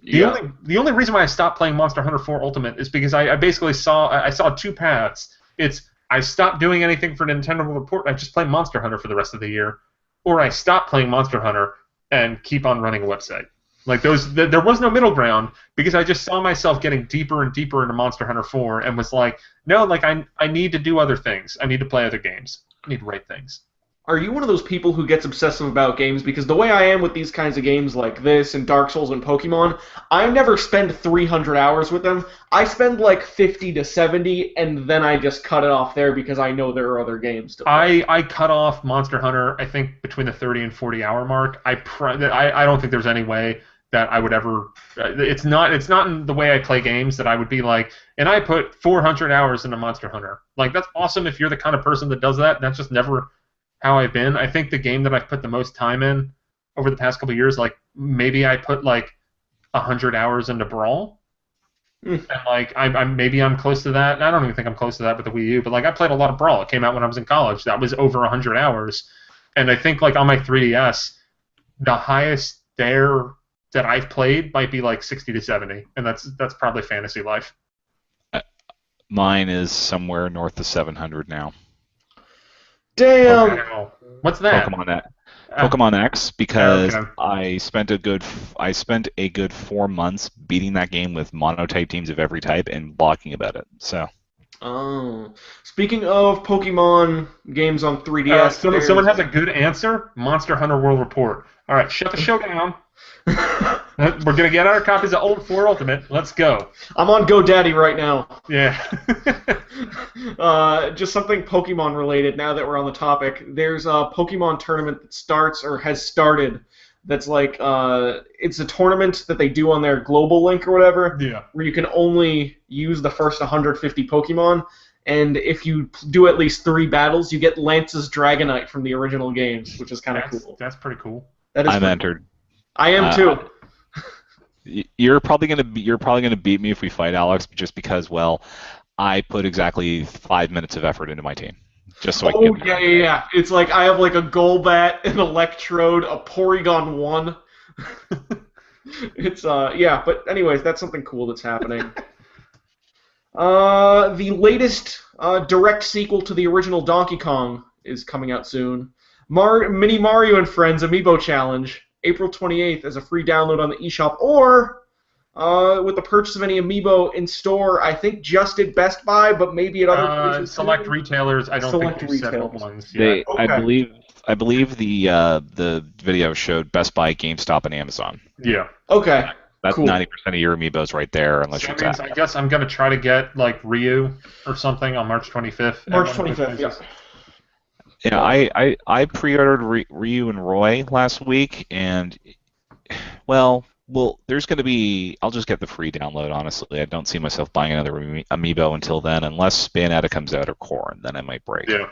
The only reason why I stopped playing Monster Hunter 4 Ultimate is because I basically saw two paths. It's I stopped doing anything for Nintendo Report, I just play Monster Hunter for the rest of the year, or I stop playing Monster Hunter and keep on running a website. Like there was no middle ground because I just saw myself getting deeper and deeper into Monster Hunter 4 and was like, no, like I need to do other things. I need to play other games. I need to write things. Are you one of those people who gets obsessive about games? Because the way I am with these kinds of games like this and Dark Souls and Pokemon, I never spend 300 hours with them. I spend like 50 to 70, and then I just cut it off there because I know there are other games to play. I cut off Monster Hunter, I think, between the 30 and 40 hour mark. I don't think there's any way that I would ever... It's not in the way I play games that I would be like, and I put 400 hours into Monster Hunter. Like, that's awesome if you're the kind of person that does that. That's just never how I've been. I think the game that I've put the most time in over the past couple of years, like maybe I put like 100 hours into Brawl, and like I'm close to that. I don't even think I'm close to that with the Wii U, but like I played a lot of Brawl. It came out when I was in college. That was over 100 hours, and I think like on my 3DS, the highest there that I've played might be like 60 to 70, and that's probably Fantasy Life. Mine is somewhere north of 700 now. Damn. Okay. What's that? Pokemon X, because okay. I spent a good 4 months beating that game with monotype teams of every type and blogging about it. So. Oh, speaking of Pokemon games on 3DS, someone has a good answer. Monster Hunter World Report. All right, shut the show down. We're gonna get our copies of Old 4 Ultimate. Let's go. I'm on GoDaddy right now. Yeah. Just something Pokemon related. Now that we're on the topic, there's a Pokemon tournament that starts or has started that's like it's a tournament that they do on their global link or whatever, Yeah. where you can only use the first 150 Pokemon, and if you do at least 3 battles, you get Lance's Dragonite from the original games, which is kind of cool. That's pretty cool. That is I'm pretty entered. cool. I am too. You're probably gonna beat me if we fight, Alex, just because, well, I put exactly 5 minutes of effort into my team, just so I can get Yeah. It's like I have like a Golbat, an Electrode, a Porygon 1. It's yeah, but anyways, that's something cool that's happening. The latest direct sequel to the original Donkey Kong is coming out soon. Mini Mario and Friends Amiibo Challenge, April 28th, as a free download on the eShop, or with the purchase of any Amiibo in store. I think just at Best Buy, but maybe at other places. Select retailers. I don't Select think they set retailers. ones yet. I believe the video showed Best Buy, GameStop, and Amazon. Yeah. Okay. That's Cool. 90% of your Amiibos right there, unless So you're that means I guess I'm gonna try to get like Ryu or something on March 25th. March 25th. Yeah. Yeah, I pre-ordered Ryu and Roy last week, and well, there's going to be. I'll just get the free download. Honestly, I don't see myself buying another Amiibo until then, unless Bayonetta comes out or Corrin. Then I might break. Yeah.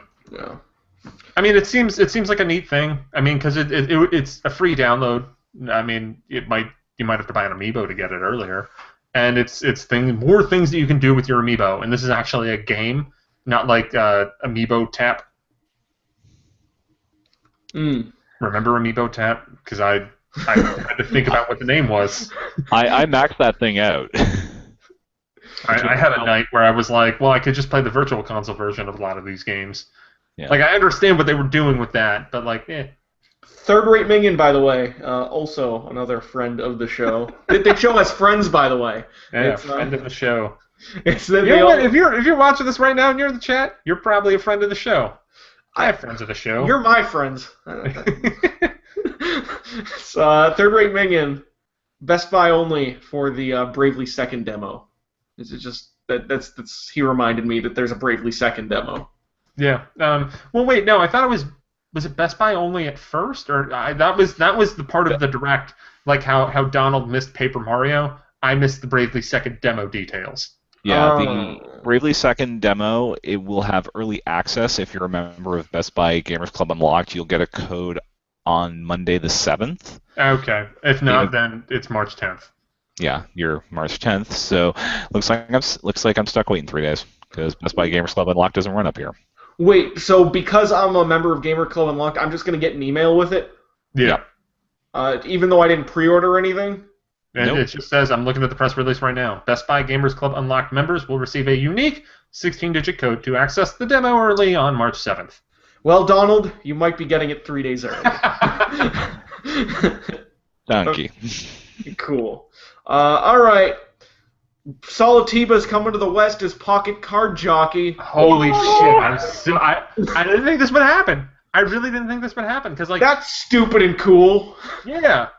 I mean, it seems like a neat thing. I mean, because it's a free download. I mean, you might have to buy an Amiibo to get it earlier, and it's more things that you can do with your Amiibo. And this is actually a game, not like Amiibo Tap. Remember Amiibo Tap? Because I had to think about what the name was. I maxed that thing out. I had a night where I was like, well, I could just play the Virtual Console version of a lot of these games. Yeah. Like, I understand what they were doing with that, but like, Third Rate Minion, by the way, also another friend of the show. They show us friends, by the way. Yeah, friend of the show. It's You know what? If you're watching this right now and you're in the chat, you're probably a friend of the show. I have friends of the show. You're my friends. It's Third Rate Minion, Best Buy only for the Bravely Second demo. Is it just that's he reminded me that there's a Bravely Second demo. Yeah. Well, wait. No, I thought it was it Best Buy only at first, or that was the part of the direct, like how Donald missed Paper Mario. I missed the Bravely Second demo details. Yeah, the Bravely Second demo, it will have early access. If you're a member of Best Buy Gamers Club Unlocked, you'll get a code on Monday the 7th. Okay. If not, then it's March 10th. Yeah, you're March 10th. So looks like I'm stuck waiting 3 days because Best Buy Gamers Club Unlocked doesn't run up here. Wait, so because I'm a member of Gamer Club Unlocked, I'm just gonna get an email with it? Yeah. Even though I didn't pre-order anything? And It just says, I'm looking at the press release right now, Best Buy Gamers Club Unlocked members will receive a unique 16-digit code to access the demo early on March 7th. Well, Donald, you might be getting it 3 days early. Donkey. Cool. All right. Solitiba's coming to the West as Pocket Card Jockey. Holy shit! I didn't think this would happen. I really didn't think this would happen because that's stupid and cool. Yeah,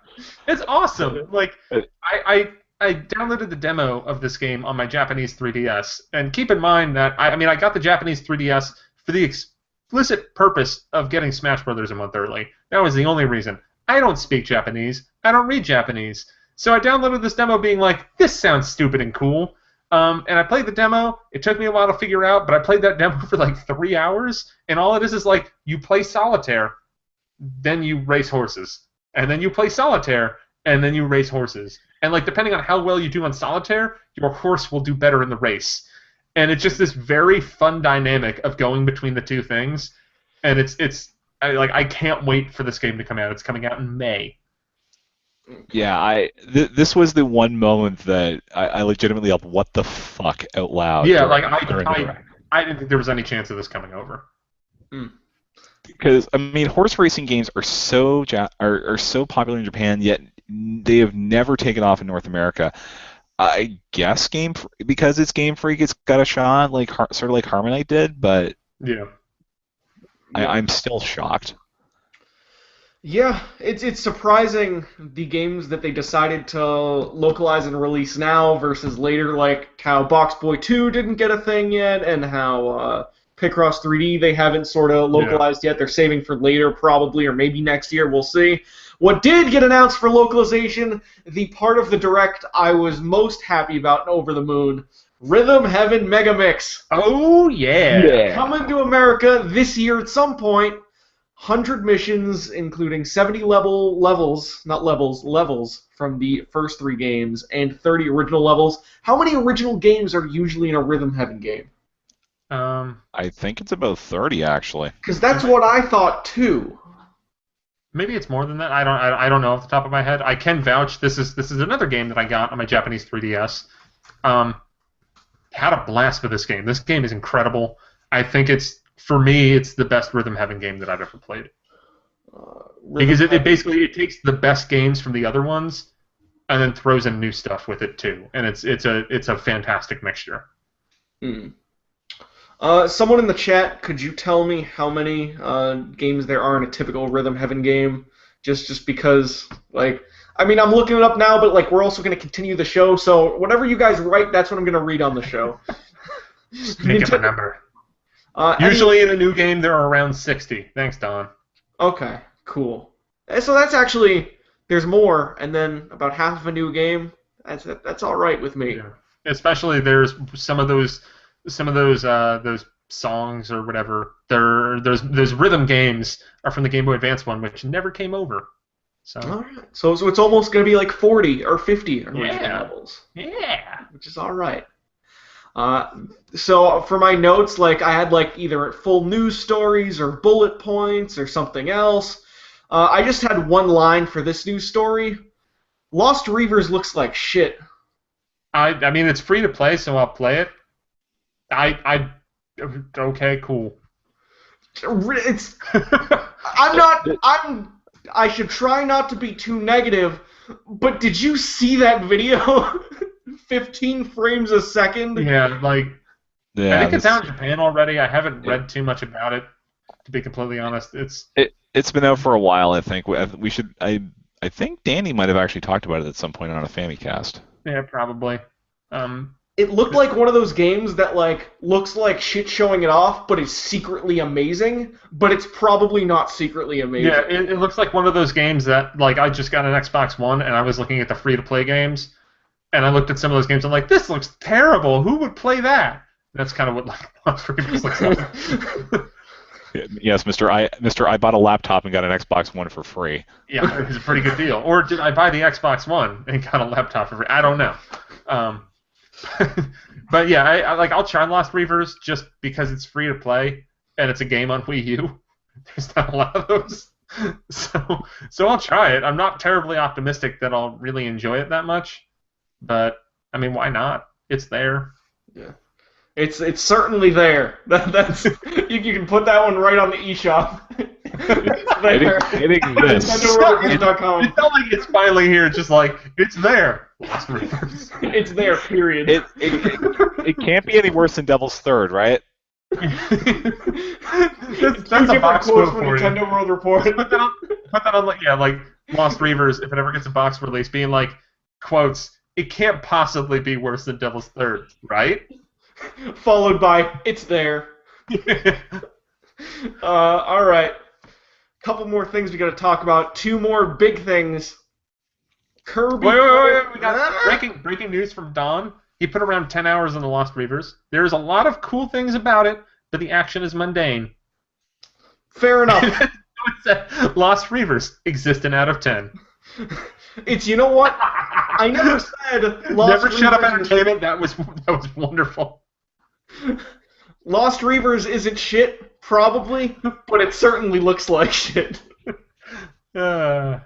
it's awesome. Like I downloaded the demo of this game on my Japanese 3DS, and keep in mind that I got the Japanese 3DS for the explicit purpose of getting Smash Brothers a month early. That was the only reason. I don't speak Japanese. I don't read Japanese. So I downloaded this demo being like, this sounds stupid and cool. And I played the demo. It took me a while to figure out, but I played that demo for like 3 hours. And all it is like, you play solitaire, then you race horses. And then you play solitaire, and then you race horses. And like, depending on how well you do on solitaire, your horse will do better in the race. And it's just this very fun dynamic of going between the two things. And I can't wait for this game to come out. It's coming out in May. Yeah, this was the one moment that I legitimately yelled, "What the fuck?" out loud. Yeah, like I didn't think there was any chance of this coming over. Because I mean, horse racing games are so popular in Japan, yet they have never taken off in North America. I guess because it's Game Freak, it's got a shot, like sort of like Harmonite did, but yeah, I'm still shocked. Yeah, it's surprising the games that they decided to localize and release now versus later, like how Box Boy 2 didn't get a thing yet, and how Picross 3D they haven't sort of localized yet. They're saving for later probably, or maybe next year, we'll see. What did get announced for localization, the part of the Direct I was most happy about and over the moon, Rhythm Heaven Mega Mix. Oh, yeah. Coming to America this year at some point. 100 missions, including 70 levels from the first 3 games, and 30 original levels. How many original games are usually in a Rhythm Heaven game? I think it's about 30, actually. Because that's what I thought, too. Maybe it's more than that. I don't know off the top of my head. I can vouch. This is another game that I got on my Japanese 3DS. Had a blast with this game. This game is incredible. I think for me, it's the best Rhythm Heaven game that I've ever played. Because it basically takes the best games from the other ones and then throws in new stuff with it too. And it's a fantastic mixture. Someone in the chat, could you tell me how many games there are in a typical Rhythm Heaven game? Just because, like, I mean, I'm looking it up now, but like, we're also going to continue the show, so whatever you guys write, that's what I'm going to read on the show. Make up a number. Usually in a new game, there are around 60. Thanks, Don. Okay, cool. So that's actually, there's more, and then about half of a new game. That's all right with me. Yeah. Especially there's some of those songs or whatever. Those rhythm games are from the Game Boy Advance one, which never came over. So. All right. So it's almost going to be like 40 or 50 original levels. Yeah. Which is all right. So for my notes, like I had like either full news stories or bullet points or something else. I just had one line for this news story. Lost Reavers looks like shit. I mean, it's free to play, so I'll play it. Okay, cool. It's. I should try not to be too negative, but did you see that video? 15 frames a second. Yeah, like. Yeah, I think it's out in Japan already. I haven't read too much about it, to be completely honest. It's been out for a while. I think we should. I think Danny might have actually talked about it at some point on a Famicast. Yeah, probably. It looked like one of those games that like looks like shit showing it off, but is secretly amazing. But it's probably not secretly amazing. Yeah, it looks like one of those games that like I just got an Xbox One and I was looking at the free-to-play games, and I looked at some of those games and I'm like, this looks terrible. Who would play that? That's kind of what Lost Reavers looks like. Yes, Mr. I bought a laptop and got an Xbox One for free. Yeah, it was a pretty good deal. Or did I buy the Xbox One and got a laptop for free? I don't know. But yeah, I'll try Lost Reavers just because it's free to play and it's a game on Wii U. There's not a lot of those, so I'll try it. I'm not terribly optimistic that I'll really enjoy it that much, but I mean, why not? It's there. Yeah, it's certainly there. That's you can put that one right on the eShop. It's there. It exists. It's not like it's finally here. It's just like it's there. Lost Reavers. It's there. Period. It can't be any worse than Devil's Third, right? That's a box quote quote from for Nintendo you. World Report. Put that on like Lost Reavers. If it ever gets a box release, being like quotes, it can't possibly be worse than Devil's Third, right? Followed by it's there. All right. Couple more things we got to talk about. 2 more big things. Kirby. Wait. We got breaking news from Don. He put around 10 hours in the Lost Reavers. There's a lot of cool things about it, but the action is mundane. Fair enough. Lost Reavers existing out of 10. It's, you know what? I never said Lost Never Reavers shut up entertainment. That was wonderful. Lost Reavers isn't shit, probably, but it certainly looks like shit. 2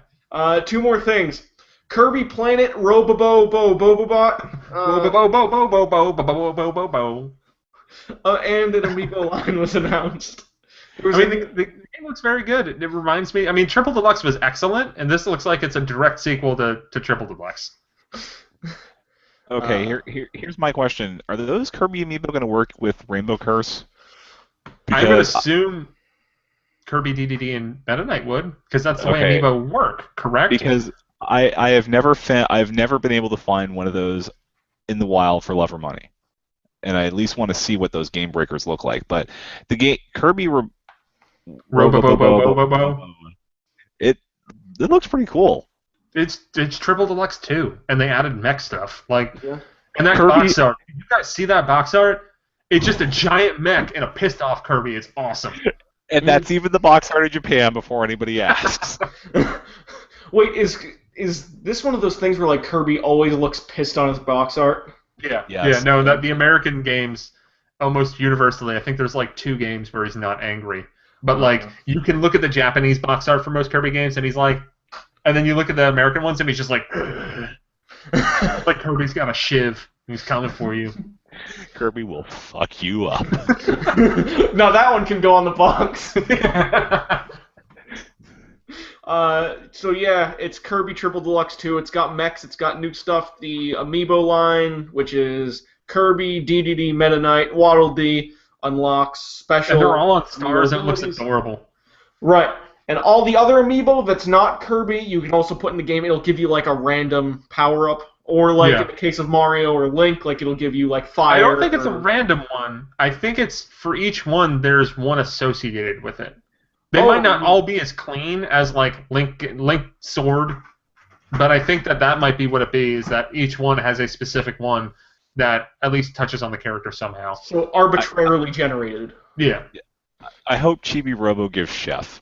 more things. Kirby Planet Robobo Bobobot. And an Amiibo line was announced. The game looks very good. It reminds me. I mean, Triple Deluxe was excellent, and this looks like it's a direct sequel to Triple Deluxe. Okay, here's my question: are those Kirby Amiibo going to work with Rainbow Curse? I would assume Kirby DDD and Meta Knight would, because that's the way Amiibo work. Correct? Because I've never been able to find one of those in the wild for love or money, and I at least want to see what those game breakers look like. But the game Kirby it looks pretty cool. It's Triple Deluxe 2, and they added mech stuff. Yeah. And that Kirby- box art, you guys see that box art? It's just a giant mech and a pissed off Kirby. It's awesome. And that's even the box art in Japan before anybody asks. Wait, is this one of those things where like Kirby always looks pissed on his box art? Yeah. Yes. Yeah, no, that the American games almost universally, I think there's like 2 games where he's not angry. But like you can look at the Japanese box art for most Kirby games and he's like, and then you look at the American ones and he's just like like Kirby's got a shiv. He's coming for you. Kirby will fuck you up. Now that one can go on the box. So yeah, it's Kirby Triple Deluxe 2. It's got mechs, it's got new stuff. The Amiibo line, which is Kirby, DDD, Meta Knight, Waddle Dee, unlocks special. And they're all on stars and it looks abilities. adorable. Right. And all the other Amiibo that's not Kirby, you can also put in the game. It'll give you like a random power-up. Or like in the case of Mario or Link, like it'll give you like fire. I don't think it's a random one. I think it's for each one there's one associated with it. They might not all be as clean as like Link Sword, but I think that might be what it be, is that each one has a specific one that at least touches on the character somehow. So arbitrarily generated. Yeah. I hope Chibi Robo gives Chef.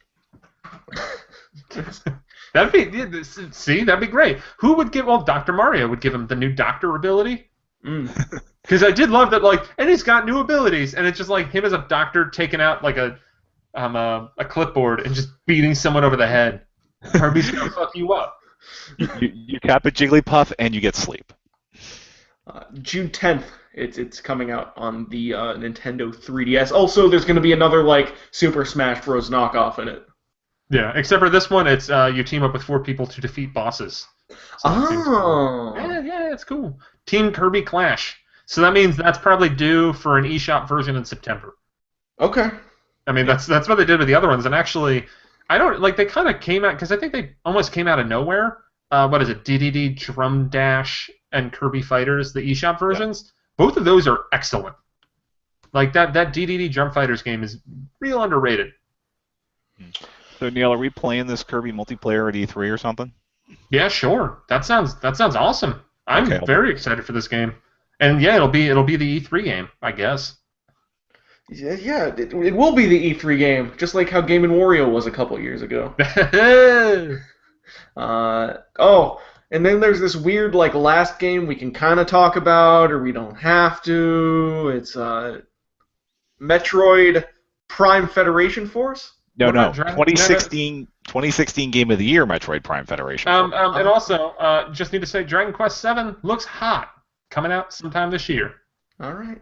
That'd be that'd be great. Who would give? Well, Dr. Mario would give him the new Doctor ability. Because I did love that, like, and he's got new abilities, and it's just like him as a doctor taking out like a clipboard and just beating someone over the head. Kirby's gonna fuck you up. You cap a Jigglypuff and you get sleep. June 10th, it's coming out on the Nintendo 3DS. Also, there's going to be another like Super Smash Bros. Knockoff in it. Yeah, except for this one, it's you team up with 4 people to defeat bosses. So that seems cool. Yeah, it's cool. Team Kirby Clash. So that means that's probably due for an eShop version in September. Okay. I mean, that's what they did with the other ones, and actually, I don't like they kind of came out because I think they almost came out of nowhere. What is it? DDD Drum Dash and Kirby Fighters, the eShop versions. Yeah. Both of those are excellent. Like that DDD Drum Fighters game is real underrated. So Neal, are we playing this Kirby multiplayer at E3 or something? Yeah, sure. That sounds awesome. I'm Okay. very excited for this game, and yeah, it'll be the E3 game, I guess. Yeah, it will be the E3 game, just like how Game & Wario was a couple years ago. And then there's this weird like last game we can kind of talk about, or we don't have to. It's Metroid Prime Federation Force. No. What about Dragon- 2016 Game of the Year Metroid Prime Federation. And also, just need to say, Dragon Quest VII looks hot. Coming out sometime this year. All right.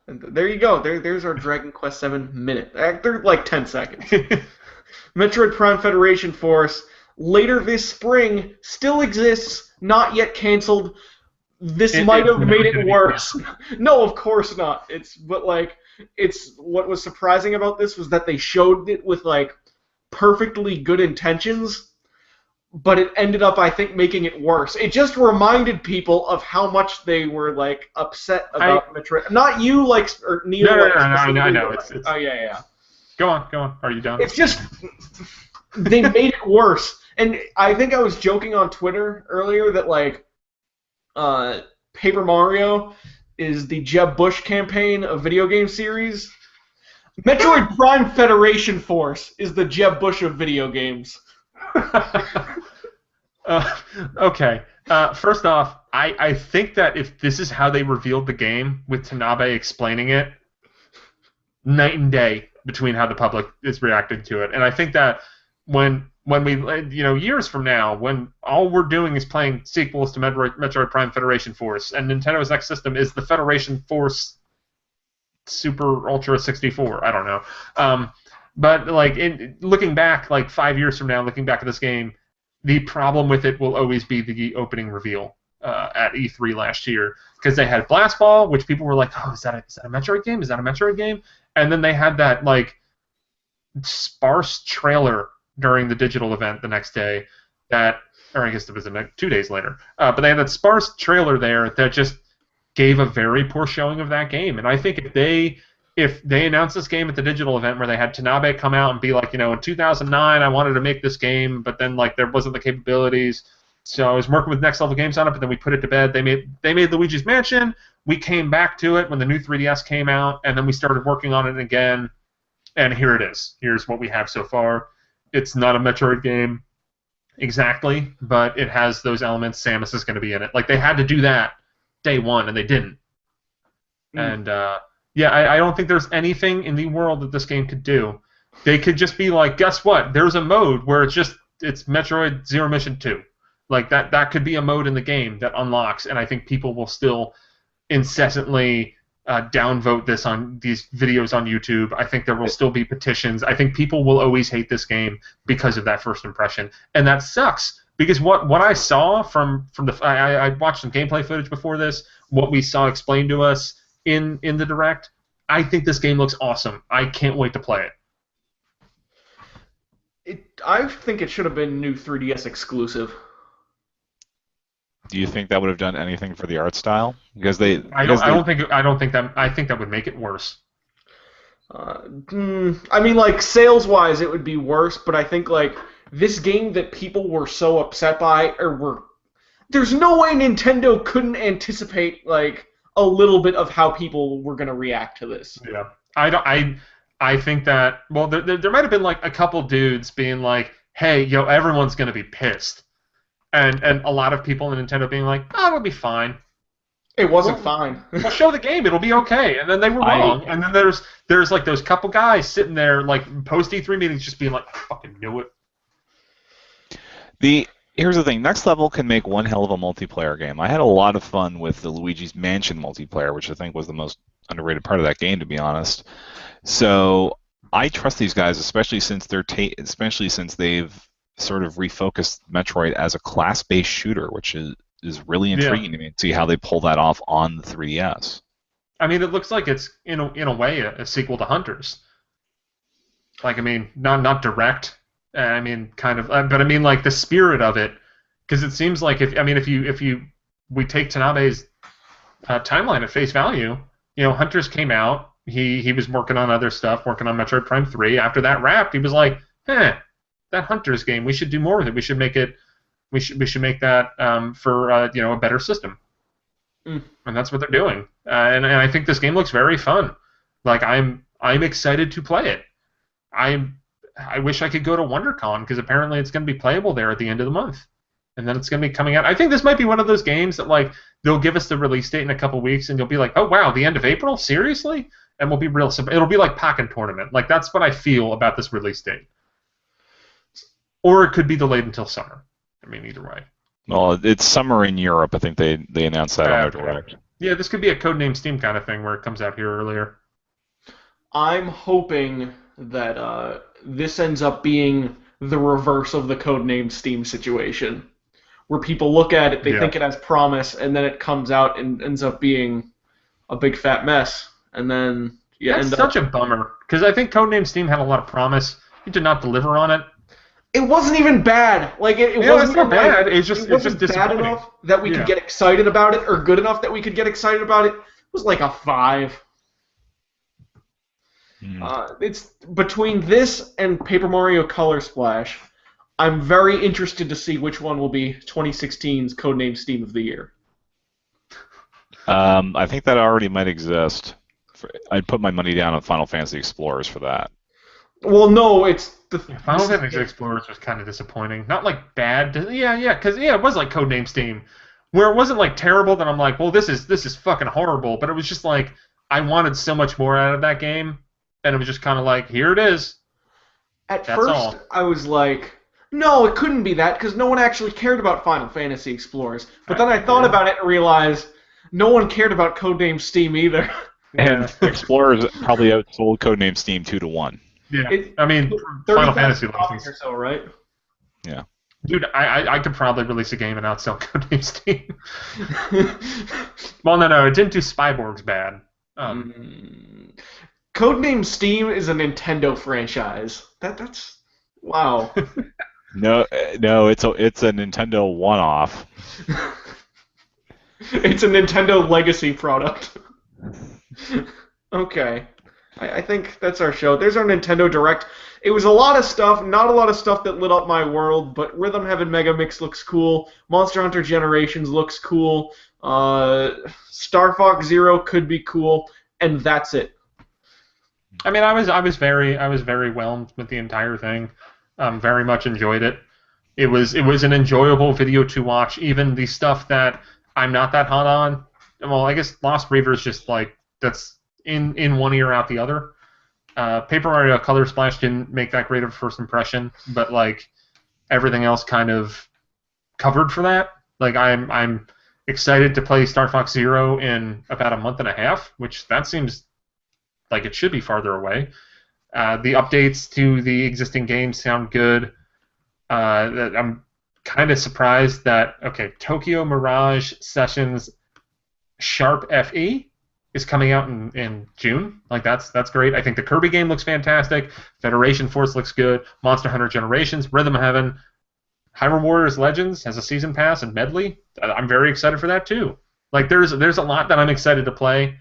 And there you go. There's our Dragon Quest VII minute. They're like 10 seconds. Metroid Prime Federation Force, later this spring, still exists, not yet canceled. This might have made it worse. No, of course not. But what was surprising about this was that they showed it with like perfectly good intentions, but it ended up, I think, making it worse. It just reminded people of how much they were like upset about Metroid. Not you, like, or Neal. No, I know. It's... Oh yeah. Go on. Are you done? It's just they made it worse, and I think I was joking on Twitter earlier that like Paper Mario is the Jeb Bush campaign of video game series. Metroid Prime Federation Force is the Jeb Bush of video games. Okay. First off, I think that if this is how they revealed the game with Tanabe explaining it, night and day between how the public is reacting to it. And I think that when we, years from now, when all we're doing is playing sequels to Metroid Prime Federation Force, and Nintendo's next system is the Federation Force Super Ultra 64, I don't know. But like looking back, like 5 years from now, looking back at this game, the problem with it will always be the opening reveal at E3 last year, because they had Blast Ball, which people were like, "Oh, is that a Metroid game? Is that a Metroid game?" And then they had that like sparse trailer during the digital event the next day, or I guess it was 2 days later. But they had that sparse trailer there that just gave a very poor showing of that game. And I think if they if they announced this game at the digital event where they had Tanabe come out and be like, in 2009 I wanted to make this game, but then like there wasn't the capabilities, so I was working with Next Level Games on it, but then we put it to bed. They made Luigi's Mansion. We came back to it when the new 3DS came out, and then we started working on it again, and here it is. Here's what we have so far. It's not a Metroid game exactly, but it has those elements. Samus is going to be in it. Like, they had to do that day one, and they didn't. And yeah, I don't think there's anything in the world that this game could do. They could just be like, guess what? There's a mode where it's Metroid Zero Mission 2. Like, that could be a mode in the game that unlocks, and I think people will still incessantly downvote this on these videos on YouTube. I think there will still be petitions. I think people will always hate this game because of that first impression, and that sucks. Because what I saw from I watched some gameplay footage before this, what we saw explained to us in the Direct, I think this game looks awesome. I can't wait to play it. I think it should have been new 3DS exclusive. Do you think that would have done anything for the art style? Because I don't think that. I think that would make it worse. I mean, like, sales-wise, it would be worse, but I think, like, this game that people were so upset by, there's no way Nintendo couldn't anticipate, like, a little bit of how people were going to react to this. Yeah. I think that, well, there might have been, like, a couple dudes being like, hey, everyone's going to be pissed. And a lot of people in Nintendo being like, oh, it'll be fine. It wasn't fine. Well, show the game, it'll be okay. And then they were wrong. And then there's like those couple guys sitting there like post E3 meetings just being like, I fucking knew it. Here's the thing, Next Level can make one hell of a multiplayer game. I had a lot of fun with the Luigi's Mansion multiplayer, which I think was the most underrated part of that game, to be honest. So I trust these guys, especially since they've sort of refocused Metroid as a class-based shooter, which is really intriguing to me to see how they pull that off on the 3DS. I mean, it looks like it's in a way a sequel to Hunters. Like, I mean, not direct. I mean, kind of, but I mean, like the spirit of it, because it seems like if we take Tanabe's timeline at face value, Hunters came out, he was working on other stuff, working on Metroid Prime 3. After that wrapped, he was like, that Hunters game, we should do more with it. We should make it. We should make that for a better system. And that's what they're doing. And I think this game looks very fun. Like, I'm excited to play it. I wish I could go to WonderCon because apparently it's going to be playable there at the end of the month, and then it's going to be coming out. I think this might be one of those games that like they'll give us the release date in a couple weeks, and you'll be like, oh wow, the end of April, seriously? And we'll be real. It'll be like Pokken Tournament. Like, that's what I feel about this release date. Or it could be delayed until summer. I mean, either way. Well, it's summer in Europe. I think they announced that on their Direct. Yeah, this could be a Codename Steam kind of thing where it comes out here earlier. I'm hoping that this ends up being the reverse of the Codename Steam situation, where people look at it, they think it has promise, and then it comes out and ends up being a big fat mess, and then that's such a bummer, because I think Codename Steam had a lot of promise. You did not deliver on it. It wasn't even bad. Like it wasn't not bad. It wasn't bad enough that we could get excited about it, or good enough that we could get excited about it. It was like a 5. It's between this and Paper Mario Color Splash. I'm very interested to see which one will be 2016's Codename Steam of the Year. I think that already might exist. I'd put my money down on Final Fantasy Explorers for that. Well, no, it's the Final Fantasy Explorers was kind of disappointing. Not like bad, because it was like Codename Steam, where it wasn't like terrible that I'm like, well, this is fucking horrible. But it was just like I wanted so much more out of that game, and it was just kind of like, here it is. That's first, all. I was like, no, it couldn't be that because no one actually cared about Final Fantasy Explorers. But then I thought about it and realized no one cared about Codename Steam either. And Explorers probably outsold Codename Steam 2-1. Yeah, I mean, Final Fantasy license or so, right? Yeah. Dude, I could probably release a game and outsell Codename Steam. Well, no, it didn't do Spyborgs bad. Codename Steam is a Nintendo franchise. That's wow. No, it's a Nintendo one-off. It's a Nintendo legacy product. Okay. I think that's our show. There's our Nintendo Direct. It was a lot of stuff, not a lot of stuff that lit up my world, but Rhythm Heaven Mega Mix looks cool. Monster Hunter Generations looks cool. Star Fox Zero could be cool, and that's it. I mean, I was very whelmed with the entire thing. Very much enjoyed it. It was an enjoyable video to watch. Even the stuff that I'm not that hot on. Well, I guess Lost Reaver is just like that's in one ear out the other. Paper Mario Color Splash didn't make that great of a first impression, but like everything else kind of covered for that. Like I'm excited to play Star Fox Zero in about a month and a half, which that seems like it should be farther away. The updates to the existing games sound good. I'm kind of surprised that Tokyo Mirage Sessions Sharp FE is coming out in June. Like that's great. I think the Kirby game looks fantastic. Federation Force looks good. Monster Hunter Generations, Rhythm Heaven, Hyrule Warriors Legends has a season pass and medley. I'm very excited for that too. Like there's a lot that I'm excited to play.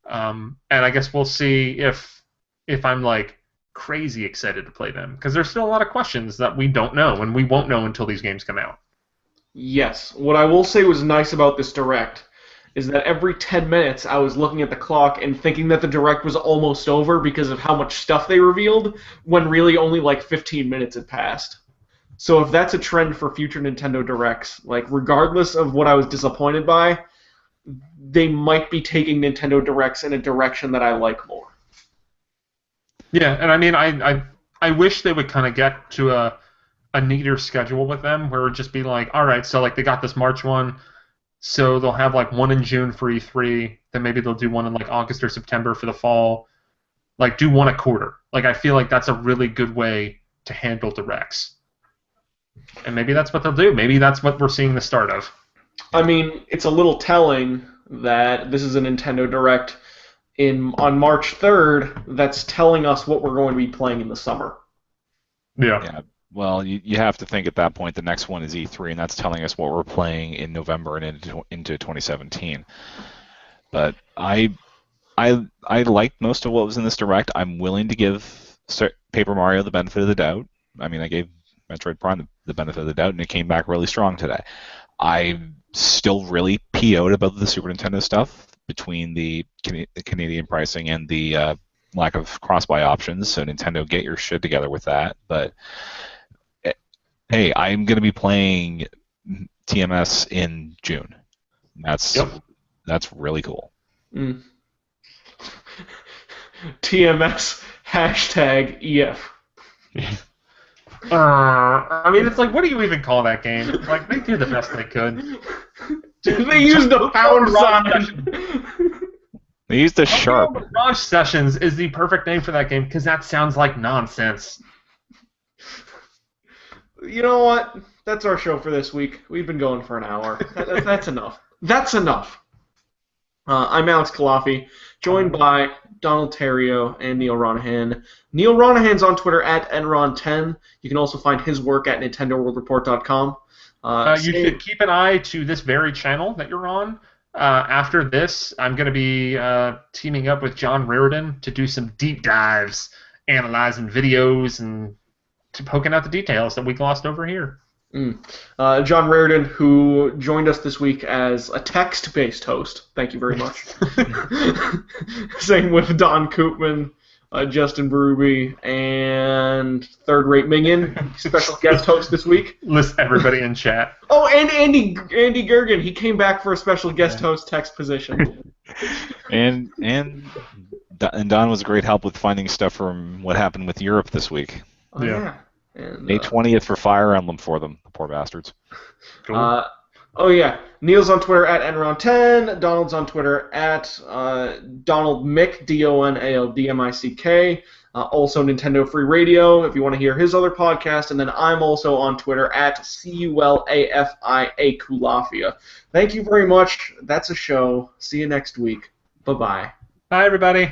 And I guess we'll see if I'm like crazy excited to play them, because there's still a lot of questions that we don't know, and we won't know until these games come out. Yes. What I will say was nice about this Direct is that every 10 minutes I was looking at the clock and thinking that the Direct was almost over because of how much stuff they revealed, when really only like 15 minutes had passed. So if that's a trend for future Nintendo Directs, like regardless of what I was disappointed by, they might be taking Nintendo Directs in a direction that I like more. Yeah, and I mean, I wish they would kind of get to a neater schedule with them, where it would just be like, all right, so like they got this March one, so they'll have like one in June for E3, then maybe they'll do one in like August or September for the fall. Like do one a quarter. Like I feel like that's a really good way to handle Directs. And maybe that's what they'll do. Maybe that's what we're seeing the start of. I mean, it's a little telling that this is a Nintendo Direct on March 3rd that's telling us what we're going to be playing in the summer. Yeah. Well, you have to think at that point the next one is E3, and that's telling us what we're playing in November and into 2017. But I liked most of what was in this Direct. I'm willing to give Paper Mario the benefit of the doubt. I mean, I gave Metroid Prime the benefit of the doubt, and it came back really strong today. I'm still really PO'd about the Super Nintendo stuff, between the Canadian pricing and the lack of cross-buy options. So Nintendo, get your shit together with that. But hey, I'm going to be playing TMS in June. That's really cool. Mm. TMS #EF. I mean, it's like, what do you even call that game? Like, they did the best they could. They used the pound sign. They used the sharp. Mirage Sessions is the perfect name for that game, because that sounds like nonsense. You know what? That's our show for this week. We've been going for an hour. That's enough. That's enough. I'm Alex Kalafi, joined by Donald Terrio and Neal Ronahan. Neal Ronahan's on Twitter at nron10. You can also find his work at nintendoworldreport.com. You should keep an eye to this very channel that you're on. After this, I'm going to be teaming up with John Reardon to do some deep dives, analyzing videos and poking out the details that we glossed over here. John Reardon, who joined us this week as a text-based host. Thank you very much. Same with Don Koopman, Justin Berube, and Third Rate Minion, special guest host this week. List everybody in chat. Oh, and Andy Gergen. He came back for a special guest host text position. And Don was a great help with finding stuff from what happened with Europe this week. Oh, yeah. And, May 20th for Fire Emblem for them, the poor bastards. Cool. Oh, yeah. Neal's on Twitter at Enron10. Donald's on Twitter at DonaldMick, DonaldMick. Also Nintendo Free Radio, if you want to hear his other podcast. And then I'm also on Twitter at CULAFIA Kulafia. Thank you very much. That's a show. See you next week. Bye-bye. Bye, everybody.